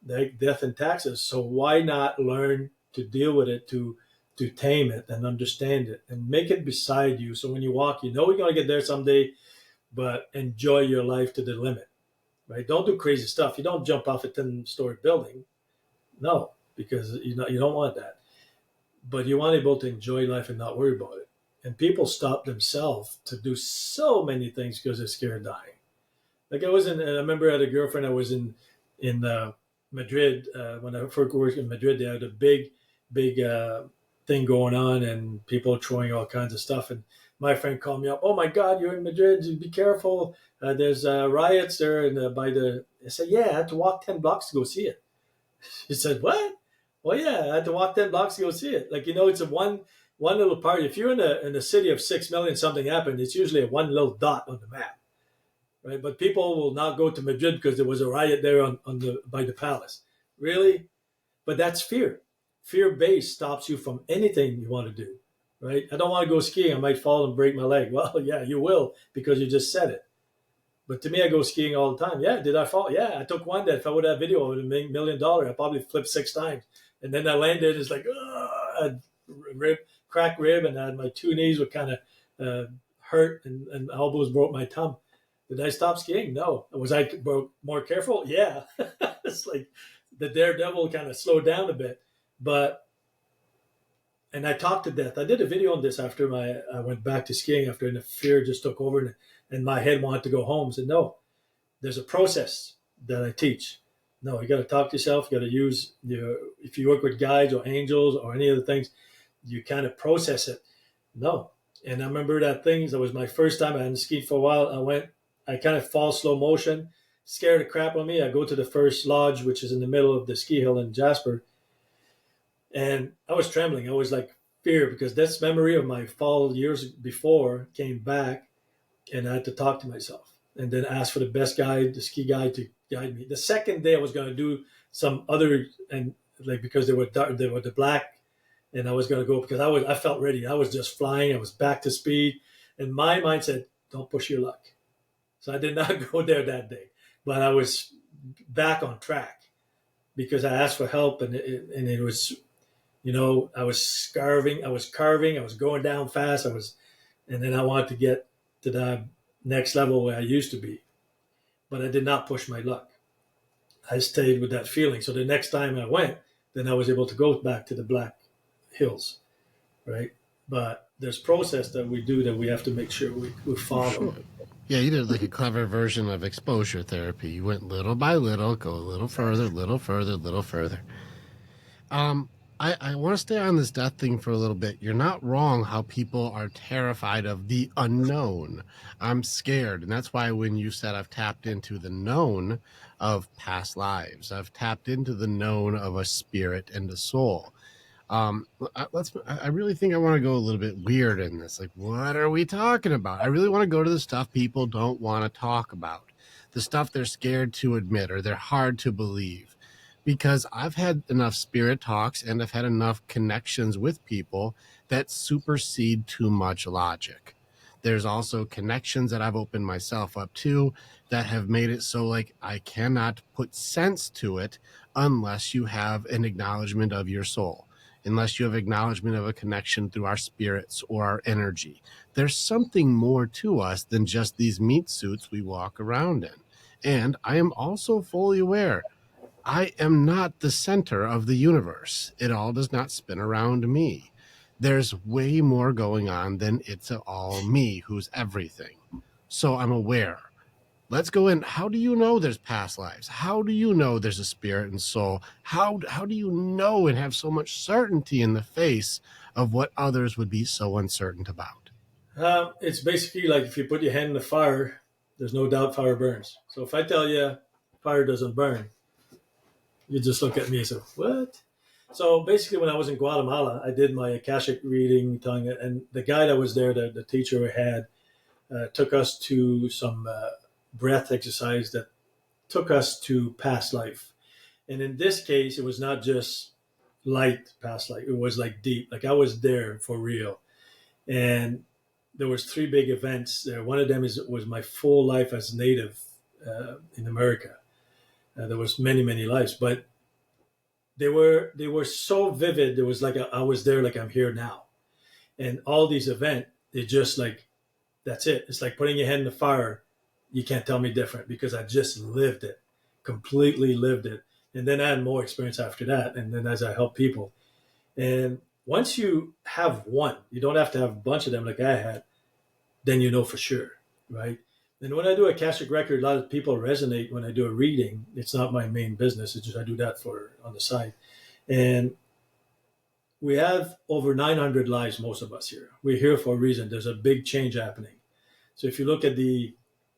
like death and taxes. So why not learn to deal with it, to tame it and understand it and make it beside you. So when you walk, you know you're going to get there someday, but enjoy your life to the limit, right? Don't do crazy stuff. You don't jump off a 10-story building. No, because you don't want that. But you want to be able to enjoy life and not worry about it. And people stop themselves to do so many things because they're scared of dying. Like I remember I had a girlfriend. I was in Madrid when I first worked in Madrid. They had a big thing going on, and people throwing all kinds of stuff. And my friend called me up. Oh my God, you're in Madrid. Be careful. There's riots there, and by the. I said, yeah, I had to walk 10 blocks to go see it. He said, what? Well, yeah, I had to walk 10 blocks to go see it. Like it's a one little part. If you're in a city of 6 million, something happened. It's usually a one little dot on the map, right? But people will not go to Madrid because there was a riot there by the palace. Really? But that's fear. Fear based stops you from anything you want to do, right? I don't want to go skiing. I might fall and break my leg. Well, yeah, you will because you just said it. But to me, I go skiing all the time. Yeah, did I fall? Yeah, I took one that if I would have video, it would have made $1 million. I probably flipped 6 times. And then I landed, it's like, I'd cracked rib, and I had my two knees were kind of hurt, and elbows broke my thumb. Did I stop skiing? No. Was I more careful? Yeah. It's like the daredevil kind of slowed down a bit. And I talked to death. I did a video on this after I went back to skiing after, and the fear just took over, and my head wanted to go home. I said, no, there's a process that I teach. No, you got to talk to yourself. You got to use if you work with guides or angels or any other things, you kind of process it. No. And I remember that thing. That was my first time. I hadn't skied for a while. I kind of fall slow motion, scared the crap on me. I go to the first lodge, which is in the middle of the ski hill in Jasper. And I was trembling. I was like fear because this memory of my fall years before came back, and I had to talk to myself and then ask for the best guide, the ski guide, to guide me. The second day I was going to do some other, and like because they were the black, and I was going to go because I felt ready. I was just flying. I was back to speed, and my mind said, "Don't push your luck." So I did not go there that day, but I was back on track because I asked for help, and it was, I was carving, I was going down fast. And then I wanted to get to that next level where I used to be, but I did not push my luck. I stayed with that feeling. So the next time I went, then I was able to go back to the Black Hills, right? But there's process that we do that we have to make sure we follow. Sure. Yeah, you did like a clever version of exposure therapy. You went little by little, go a little further, little further, little further. I want to stay on this death thing for a little bit. You're not wrong how people are terrified of the unknown. I'm scared. And that's why when you said I've tapped into the known of past lives, I've tapped into the known of a spirit and a soul. I really think I want to go a little bit weird in this. Like, what are we talking about? I really want to go to the stuff people don't want to talk about, the stuff they're scared to admit or they're hard to believe. Because I've had enough spirit talks and I've had enough connections with people that supersede too much logic. There's also connections that I've opened myself up to that have made it so like I cannot put sense to it unless you have an acknowledgement of your soul, unless you have acknowledgement of a connection through our spirits or our energy. There's something more to us than just these meat suits we walk around in. And I am also fully aware I am not the center of the universe. It all does not spin around me. There's way more going on than it's all me who's everything. So I'm aware. let's go in. How do you know there's past lives? How do you know there's a spirit and soul? How do you know and have so much certainty in the face of what others would be so uncertain about? It's basically like if you put your hand in the fire, there's no doubt fire burns. So if I tell you fire doesn't burn, you just look at me and say, "What?" So basically, when I was in Guatemala, I did my Akashic reading, tongue, and the guy that was there, the teacher we had, took us to some breath exercise that took us to past life. And in this case, it was not just light past life; it was like deep. Like I was there for real. And there was three big events there. One of them was my full life as native in America. There was many lives, but they were so vivid. It was like I was there, like I'm here now. And all these events, they just like that's it. It's like putting your head in the fire. You can't tell me different because I just lived it, completely lived it. And then I had more experience after that. And then as I help people, and once you have one, you don't have to have a bunch of them like I had, then you know for sure, right? And when I do a Akashic record, a lot of people resonate when I do a reading. It's not my main business. It's just I do that for on the side. And we have over 900 lives, most of us here. We're here for a reason. There's a big change happening. So if you look at the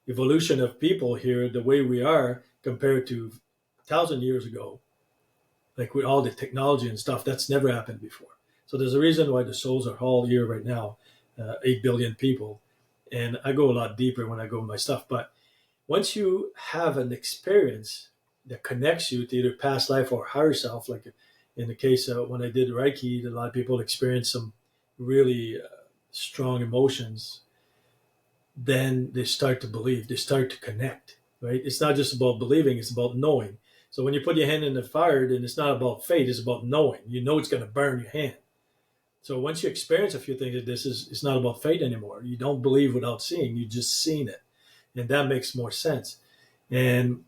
evolution of people here, the way we are compared to 1,000 years ago, like with all the technology and stuff, that's never happened before. So there's a reason why the souls are all here right now, 8 billion people. And I go a lot deeper when I go with my stuff. But once you have an experience that connects you to either past life or higher self, like in the case of when I did Reiki, a lot of people experience some really strong emotions. Then they start to believe, they start to connect, right? It's not just about believing, it's about knowing. So when you put your hand in the fire, then it's not about fate, it's about knowing. You know it's going to burn your hand. So once you experience a few things like this, it's not about fate anymore. You don't believe without seeing, you just seen it. And that makes more sense. And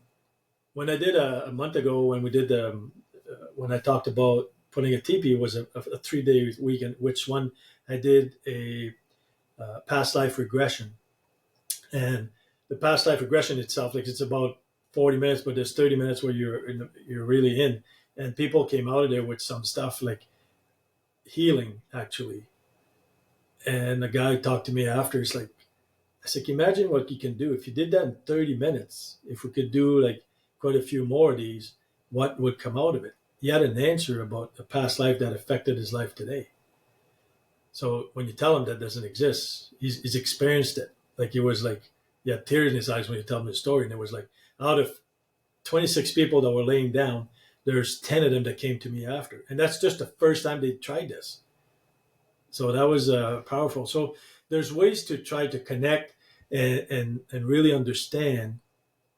when I did a month ago, when we did when I talked about putting a teepee, was a 3-day weekend, which one I did a past life regression. And the past life regression itself, like it's about 40 minutes, but there's 30 minutes where you're really in. And people came out of there with some stuff like healing, actually. And the guy talked to me after. He's like, I said, "Can you imagine what you can do if you did that in 30 minutes? If we could do like quite a few more of these, what would come out of it?" He had an answer about a past life that affected his life today. So when you tell him that doesn't exist, he's experienced it. Like it was like he had tears in his eyes when you tell him the story. And it was like out of 26 people that were laying down, there's 10 of them that came to me after. And that's just the first time they tried this. So that was powerful. So there's ways to try to connect and really understand,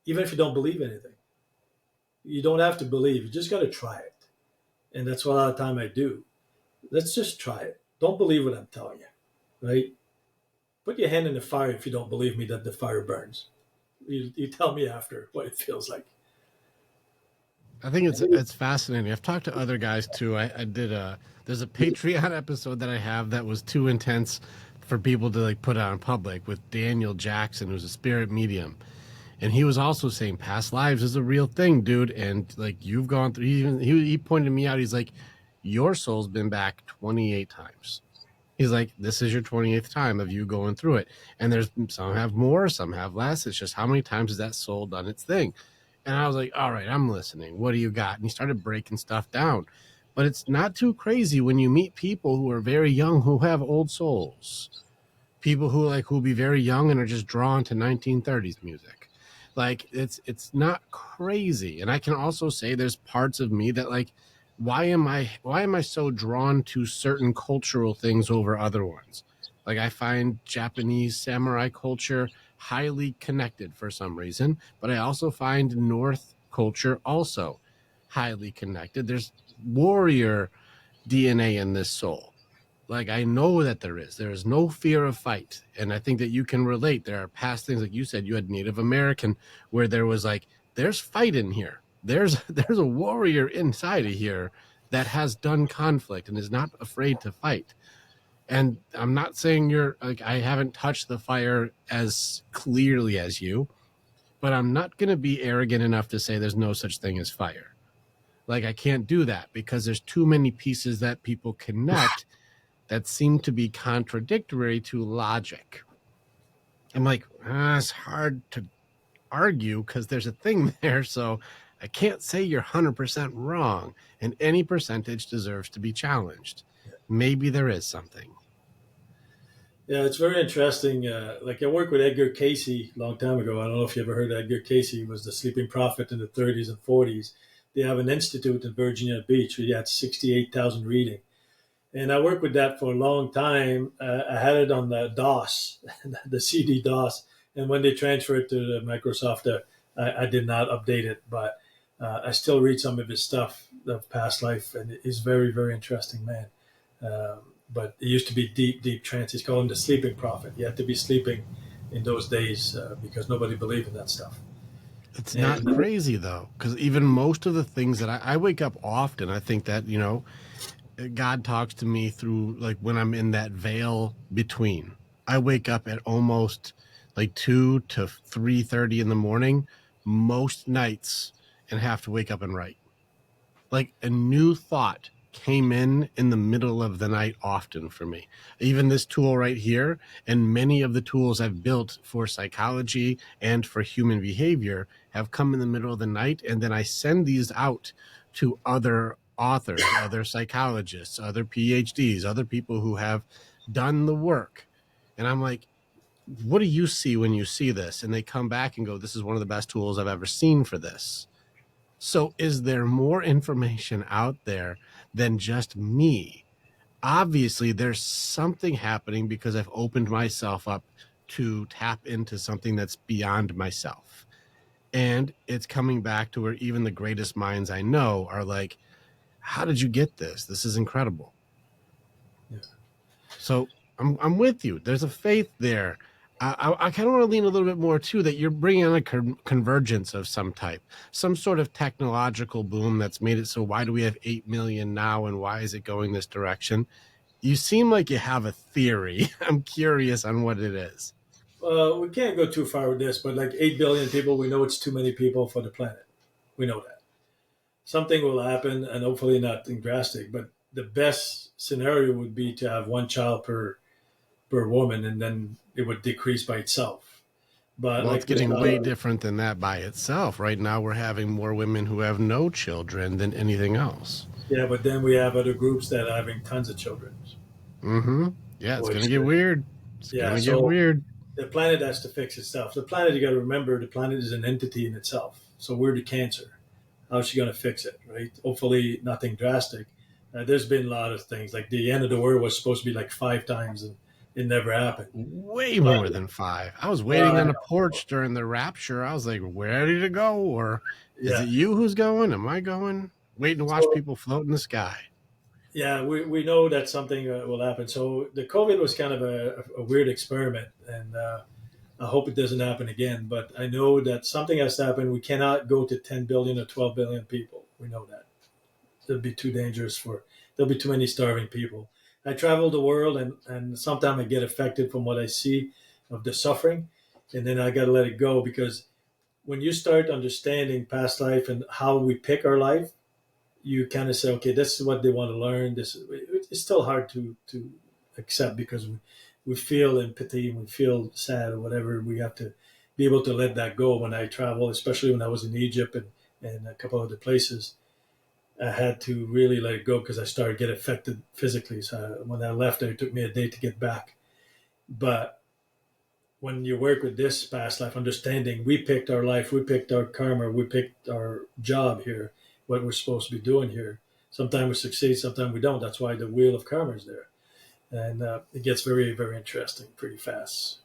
even if you don't believe anything. You don't have to believe. You just got to try it. And that's what a lot of time I do. Let's just try it. Don't believe what I'm telling you, right? Put your hand in the fire if you don't believe me that the fire burns. You tell me after what it feels like. I think it's fascinating. I've talked to other guys too. I did there's a Patreon episode that I have that was too intense for people to like put out in public with Daniel Jackson, who's a spirit medium. And he was also saying past lives is a real thing, dude. And like you've gone through, he pointed me out. He's like, your soul's been back 28 times. He's like, this is your 28th time of you going through it. And there's some have more, some have less. It's just how many times has that soul done its thing? And I was like, all right, I'm listening. What do you got? And he started breaking stuff down. But it's not too crazy when you meet people who are very young who have old souls. People who'll be very young and are just drawn to 1930s music. Like it's not crazy. And I can also say there's parts of me that like, why am I so drawn to certain cultural things over other ones? Like I find Japanese samurai culture highly connected for some reason, but I also find North culture also highly connected. There's warrior DNA in this soul. Like I know that there is no fear of fight. And I think that you can relate. There are past things, like you said, you had Native American where there was like, there's fight in here. There's a warrior inside of here that has done conflict and is not afraid to fight. And I'm not saying you're like, I haven't touched the fire as clearly as you, but I'm not going to be arrogant enough to say there's no such thing as fire. Like, I can't do that because there's too many pieces that people connect that seem to be contradictory to logic. I'm like, it's hard to argue because there's a thing there. So I can't say you're 100% wrong, and any percentage deserves to be challenged. Maybe there is something. Yeah, it's very interesting. Like I worked with Edgar Casey a long time ago. I don't know if you ever heard of Edgar Casey. He was the sleeping prophet in the 30s and 40s. They have an institute in Virginia Beach where he had 68,000 reading. And I worked with that for a long time. I had it on the DOS, the CD DOS. And when they transferred it to the Microsoft, I did not update it. But I still read some of his stuff of past life. And he's very, very interesting man. But it used to be deep, deep trance. He's called him the sleeping prophet. You had to be sleeping in those days because nobody believed in that stuff. It's not And crazy though, because even most of the things that I wake up often, I think that, God talks to me through like when I'm in that veil between. I wake up at almost like 2 to 3:30 in the morning most nights and have to wake up and write. Like a new thought came in the middle of the night often for me. Even this tool right here and many of the tools I've built for psychology and for human behavior have come in the middle of the night, and then I send these out to other authors, other psychologists, other PhDs, other people who have done the work. And I'm like, what do you see when you see this? And they come back and go, this is one of the best tools I've ever seen for this. So is there more information out there than just me? Obviously, there's something happening because I've opened myself up to tap into something that's beyond myself. And it's coming back to where even the greatest minds I know are like, how did you get this? This is incredible. yeah. So I'm with you. There's a faith there. I kind of want to lean a little bit more too that you're bringing on a convergence of some type, some sort of technological boom that's made it so why do we have 8 million now and why is it going this direction? You seem like you have a theory. I'm curious on what it is. We can't go too far with this, but like 8 billion people, we know it's too many people for the planet. We know that. Something will happen, and hopefully nothing drastic, but the best scenario would be to have one child per woman, and then it would decrease by itself. But Well, it's like there's getting not way a, different than that by itself. Right now, we're having more women who have no children than anything else. yeah, but then we have other groups that are having tons of children, Mm-hmm. Yeah, it's going to which get weird. It's going yeah, to get so weird. the planet has to fix itself. The planet, you got to remember, the planet is an entity in itself. So we're the cancer. How's she going to fix it, right? Hopefully, nothing drastic. There's been a lot of things. Like the end of the world was supposed to be like 5 times, and it never happened. Way But more than 5. I was well, waiting on a porch during the rapture. I was like, ready to go. Or is yeah. it you who's going? Am I going? Waiting to watch So people float in the sky. yeah, we know that something will happen. So the COVID was kind of a weird experiment, and I hope it doesn't happen again. But I know that something has to happen. We cannot go to 10 billion or 12 billion people. We know that. It'd be too dangerous for, there'll be too many starving people. I travel the world, and sometimes I get affected from what I see of the suffering, and then I got to let it go because when you start understanding past life and how we pick our life, you kind of say, okay, this is what they want to learn. This it's still hard to accept because we feel empathy and we feel sad or whatever. We have to be able to let that go. When I travel, especially when I was in Egypt and a couple other places, I had to really let it go because I started to get affected physically. So when I left, it took me a day to get back. But when you work with this past life understanding, we picked our life, we picked our karma, we picked our job here, what we're supposed to be doing here. Sometimes we succeed, sometimes we don't. That's why the wheel of karma is there. And it gets very, very interesting pretty fast.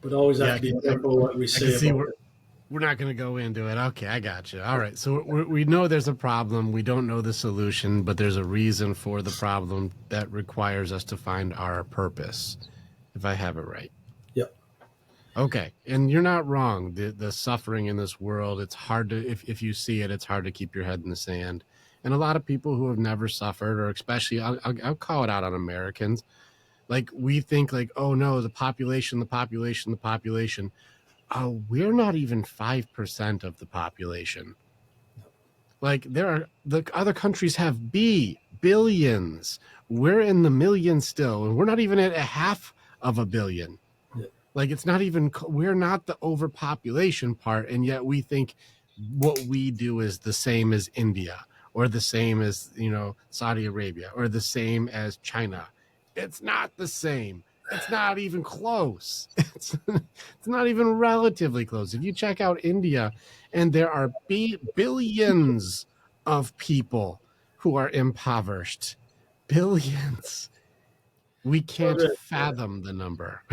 But always have Yeah, to be careful what we I can say see about we're not going to go into it. Okay, I got you. All right. So we know there's a problem. We don't know the solution, but there's a reason for the problem that requires us to find our purpose, if I have it right. it. Okay. And you're not wrong. The suffering in this world, it's hard to, if you see it, it's hard to keep your head in the sand. And a lot of people who have never suffered, or especially, I'll call it out on Americans, like we think like, oh no, the population, the population, the population. we're not even 5% of the population. Like there are the other countries have billions. We're in the millions still, and we're not even at a half of a billion. Yeah. Like it's not even we're not the overpopulation part, and yet we think what we do is the same as India or the same as Saudi Arabia or the same as China. It's not the same. It's not even close. It's not even relatively close. If you check out India, and there are billions of people who are impoverished, billions. We can't Well, fathom the number.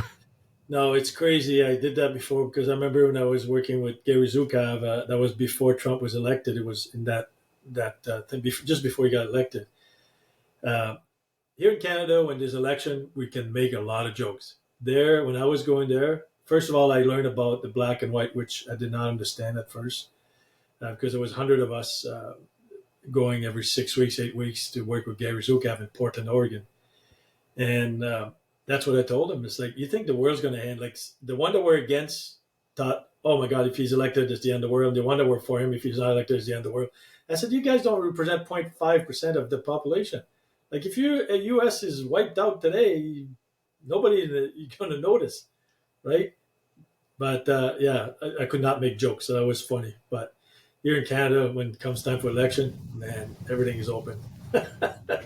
no, it's crazy. I did that before because I remember when I was working with Gary Zukov. That was before Trump was elected. It was in that thing just before he got elected. Uh, Here in Canada, when there's election, we can make a lot of jokes. There, when I was going there, first of all, I learned about the black and white, which I did not understand at first, because there was 100 of us going every 6 weeks, 8 weeks to work with Gary Zukov in Portland, Oregon, and that's what I told him. It's like, you think the world's going to end? Like the one that we're against thought, oh my God, if he's elected, it's the end of the world. The one that we're for him, if he's not elected, it's the end of the world. I said, you guys don't represent 0.5% of the population. Like if a U.S. is wiped out today, nobody you're going to notice, right? But yeah, I could not make jokes, so that was funny. But here in Canada, when it comes time for election, man, everything is open.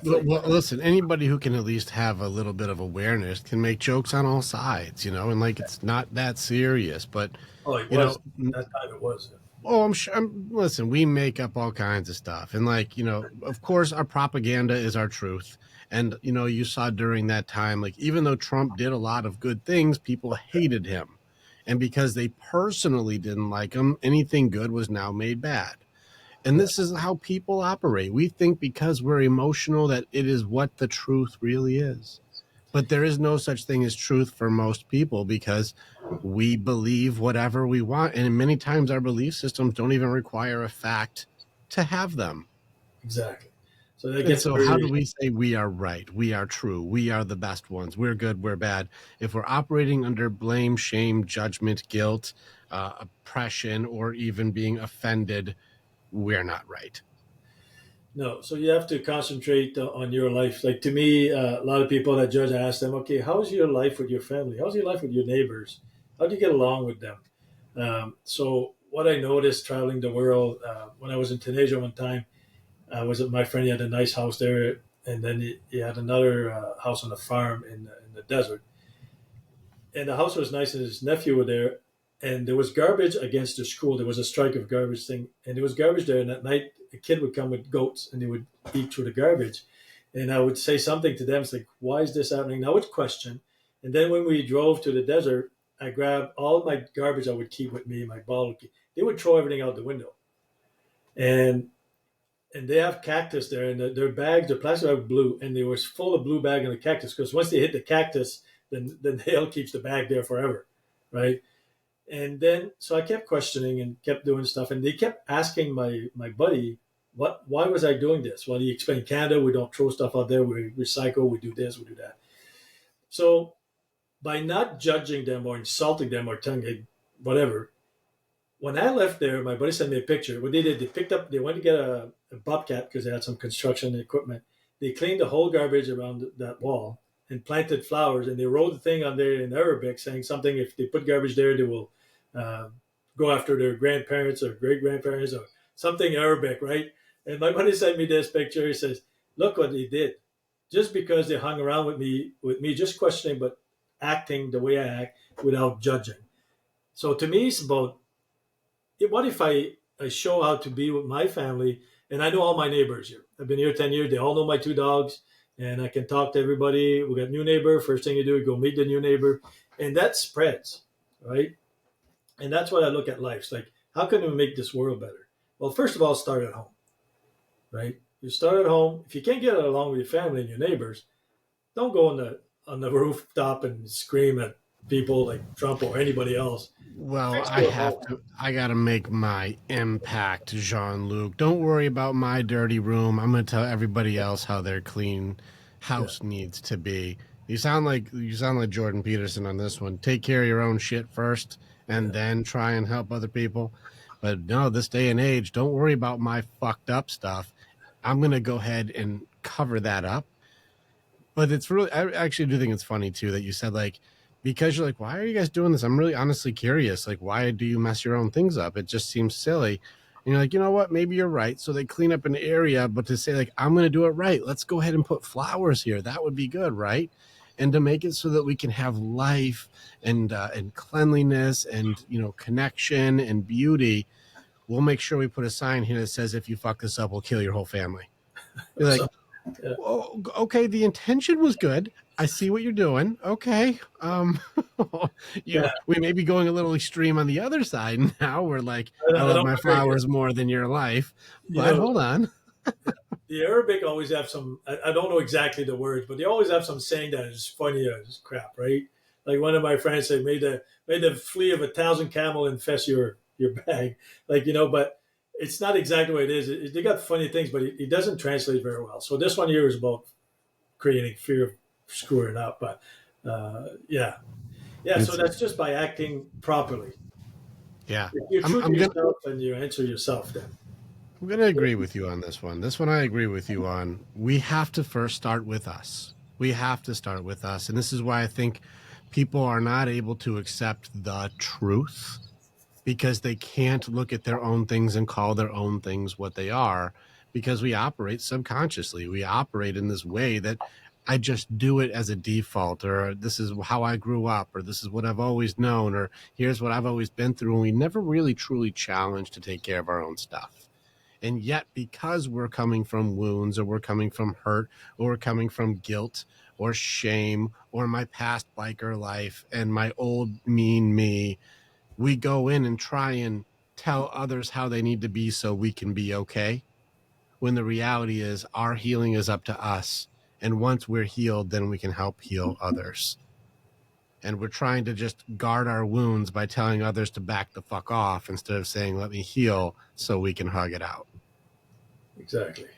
It's Well, like, well, listen, anybody who can at least have a little bit of awareness can make jokes on all sides, and like it's not that serious. But oh, it you was know, that time. It was. oh, I'm sure. Listen, we make up all kinds of stuff, and like of course, our propaganda is our truth. And you saw during that time, like even though Trump did a lot of good things, people hated him, and because they personally didn't like him, anything good was now made bad. And Yeah, this is how people operate. We think because we're emotional that it is what the truth really is. But there is no such thing as truth for most people because we believe whatever we want. And many times our belief systems don't even require a fact to have them. exactly. So that And gets so, how do very we say we are right? We are true. We are the best ones. We're good. We're bad. If we're operating under blame, shame, judgment, guilt, oppression, or even being offended, we're not right. no. So you have to concentrate on your life. Like to me, a lot of people that judge, I ask them, okay, how's your life with your family? How's your life with your neighbors? How do you get along with them? So what I noticed traveling the world when I was in Tunisia one time, I was at my friend. He had a nice house there, and then he had another house on a farm in the desert. And the house was nice, and his nephew were there. And there was garbage against the school. There was a strike of garbage thing, and there was garbage there. And at night, a kid would come with goats, and they would eat through the garbage. And I would say something to them. It's like, why is this happening? And I would question. And then when we drove to the desert, I grabbed all my garbage I would keep with me, my bottle. They would throw everything out the window. And they have cactus there, and their bags, their plastic bag blue, and they was full of blue bag in the cactus because once they hit the cactus, then the nail keeps the bag there forever, right? And then so I kept questioning and kept doing stuff, and they kept asking my buddy, why was I doing this? Well, he explained, Canada, we don't throw stuff out there, we recycle, we do this, we do that. So by not judging them or insulting them or telling them whatever, when I left there, my buddy sent me a picture. What they did, they went to get a bobcat because they had some construction equipment. They cleaned the whole garbage around that wall and planted flowers, and they wrote the thing on there in Arabic saying something. If they put garbage there, they will uh, go after their grandparents or great grandparents or something Arabic, right? And my buddy sent me this picture. He says, "Look what they did. Just because they hung around with me, just questioning, but acting the way I act without judging." So to me, it's about what if I show how to be with my family, and I know all my neighbors here. I've been here 10 years. They all know my two dogs, and I can talk to everybody. We got new neighbor. First thing you do, you go meet the new neighbor, and that spreads, right? And that's what I look at life. It's like, how can we make this world better? Well, first of all, start at home, right? You start at home. If you can't get along with your family and your neighbors, don't go on the rooftop and scream at people like Trump or anybody else. Well, Fix your home. I got to make my impact, Jean-Luc. Don't worry about my dirty room. I'm going to tell everybody else how their clean Yeah. house needs to be. You sound like Jordan Peterson on this one. Take care of your own shit first, and then try and help other people. But no, this day and age, don't worry about my fucked up stuff. I'm going to go ahead and cover that up. But it's really, I actually do think it's funny too that you said, like, because you're like, why are you guys doing this? I'm really honestly curious. Like, why do you mess your own things up? It just seems silly. And you're like, you know what? Maybe you're right. So they clean up an area, but to say, like, I'm going to do it right. Let's go ahead and put flowers here. That would be good, right? And to make it so that we can have life and cleanliness and, you know, connection and beauty, we'll make sure we put a sign here that says, if you fuck this up, we'll kill your whole family. You're So like, yeah, well, okay, the intention was good. I see what you're doing. Okay. yeah. We may be going a little extreme on the other side now. We're like, I I love don't my remember. flowers more than your life. You But know, hold on. the Arabic always have some. I don't know exactly the words, but they always have some saying that is funny as crap, right? Like one of my friends said, "May the flea of 1,000 camel infest your bag." Like but it's not exactly what it is. They got funny things, but it doesn't translate very well. So this one here is about creating fear of screwing up. But yeah, yeah. So It's that's just by acting properly. yeah. If you're I'm true to I'm gonna yourself and you answer yourself, then I'm gonna agree with you on this one. This one I agree with you on. We have to first start with us. We have to start with us. And this is why I think people are not able to accept the truth because they can't look at their own things and call their own things what they are because we operate subconsciously. We operate in this way that I just do it as a default, or this is how I grew up, or this is what I've always known, or here's what I've always been through. And we never really truly challenge to take care of our own stuff. And yet, because we're coming from wounds, or we're coming from hurt, or we're coming from guilt, or shame, or my past biker life, and my old mean me, we go in and try and tell others how they need to be so we can be okay. When the reality is, our healing is up to us. And once we're healed, then we can help heal others. And we're trying to just guard our wounds by telling others to back the fuck off instead of saying, let me heal so we can hug it out. exactly.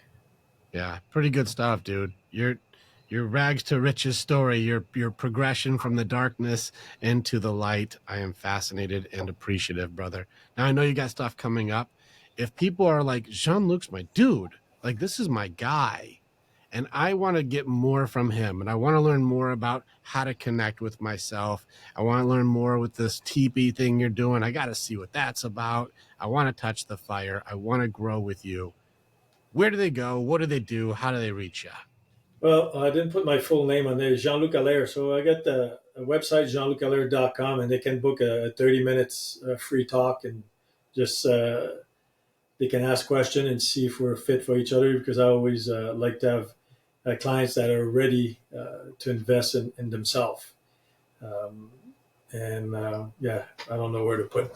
Yeah, pretty good stuff, dude. Your rags to riches story, your progression from the darkness into the light. I am fascinated and appreciative, brother. Now I know you got stuff coming up. If people are like, Jean-Luc's my dude, like this is my guy, and I want to get more from him, and I want to learn more about how to connect with myself. I want to learn more with this TP thing you're doing. I got to see what that's about. I want to touch the fire. I want to grow with you. Where do they go? What do they do? How do they reach you? Well, I didn't put my full name on there, Jean-Luc Allaire. So I got the website, jeanlucallaire.com, and they can book a 30 minutes free talk and just they can ask questions and see if we're fit for each other because I always like to have clients that are ready to invest in themselves. Um, and yeah, I don't know where to put.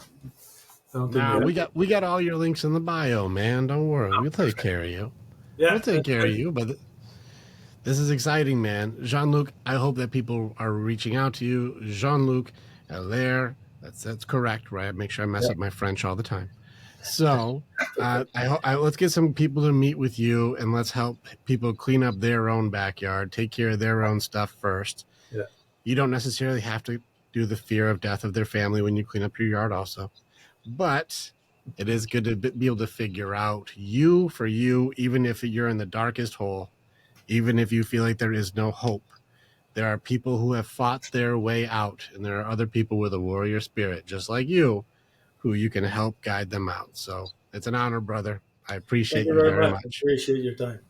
I don't think Nah, we have. we got all your links in the bio, man. Don't worry, we'll take care of you. We'll Yeah, take that's care of great. you. But this is exciting, man. Jean-Luc, I hope that people are reaching out to you. Jean-Luc Allaire. That's correct, right? Make sure I mess Yeah, up my French all the time. So let's get some people to meet with you, and let's help people clean up their own backyard, take care of their own stuff first. yeah. You don't necessarily have to do the fear of death of their family when you clean up your yard, also. But it is good to be able to figure out you for you, even if you're in the darkest hole, even if you feel like there is no hope. There are people who have fought their way out, and there are other people with a warrior spirit, just like you, who you can help guide them out. So it's an honor, brother. I Thank appreciate you you very very much. much. Appreciate your time.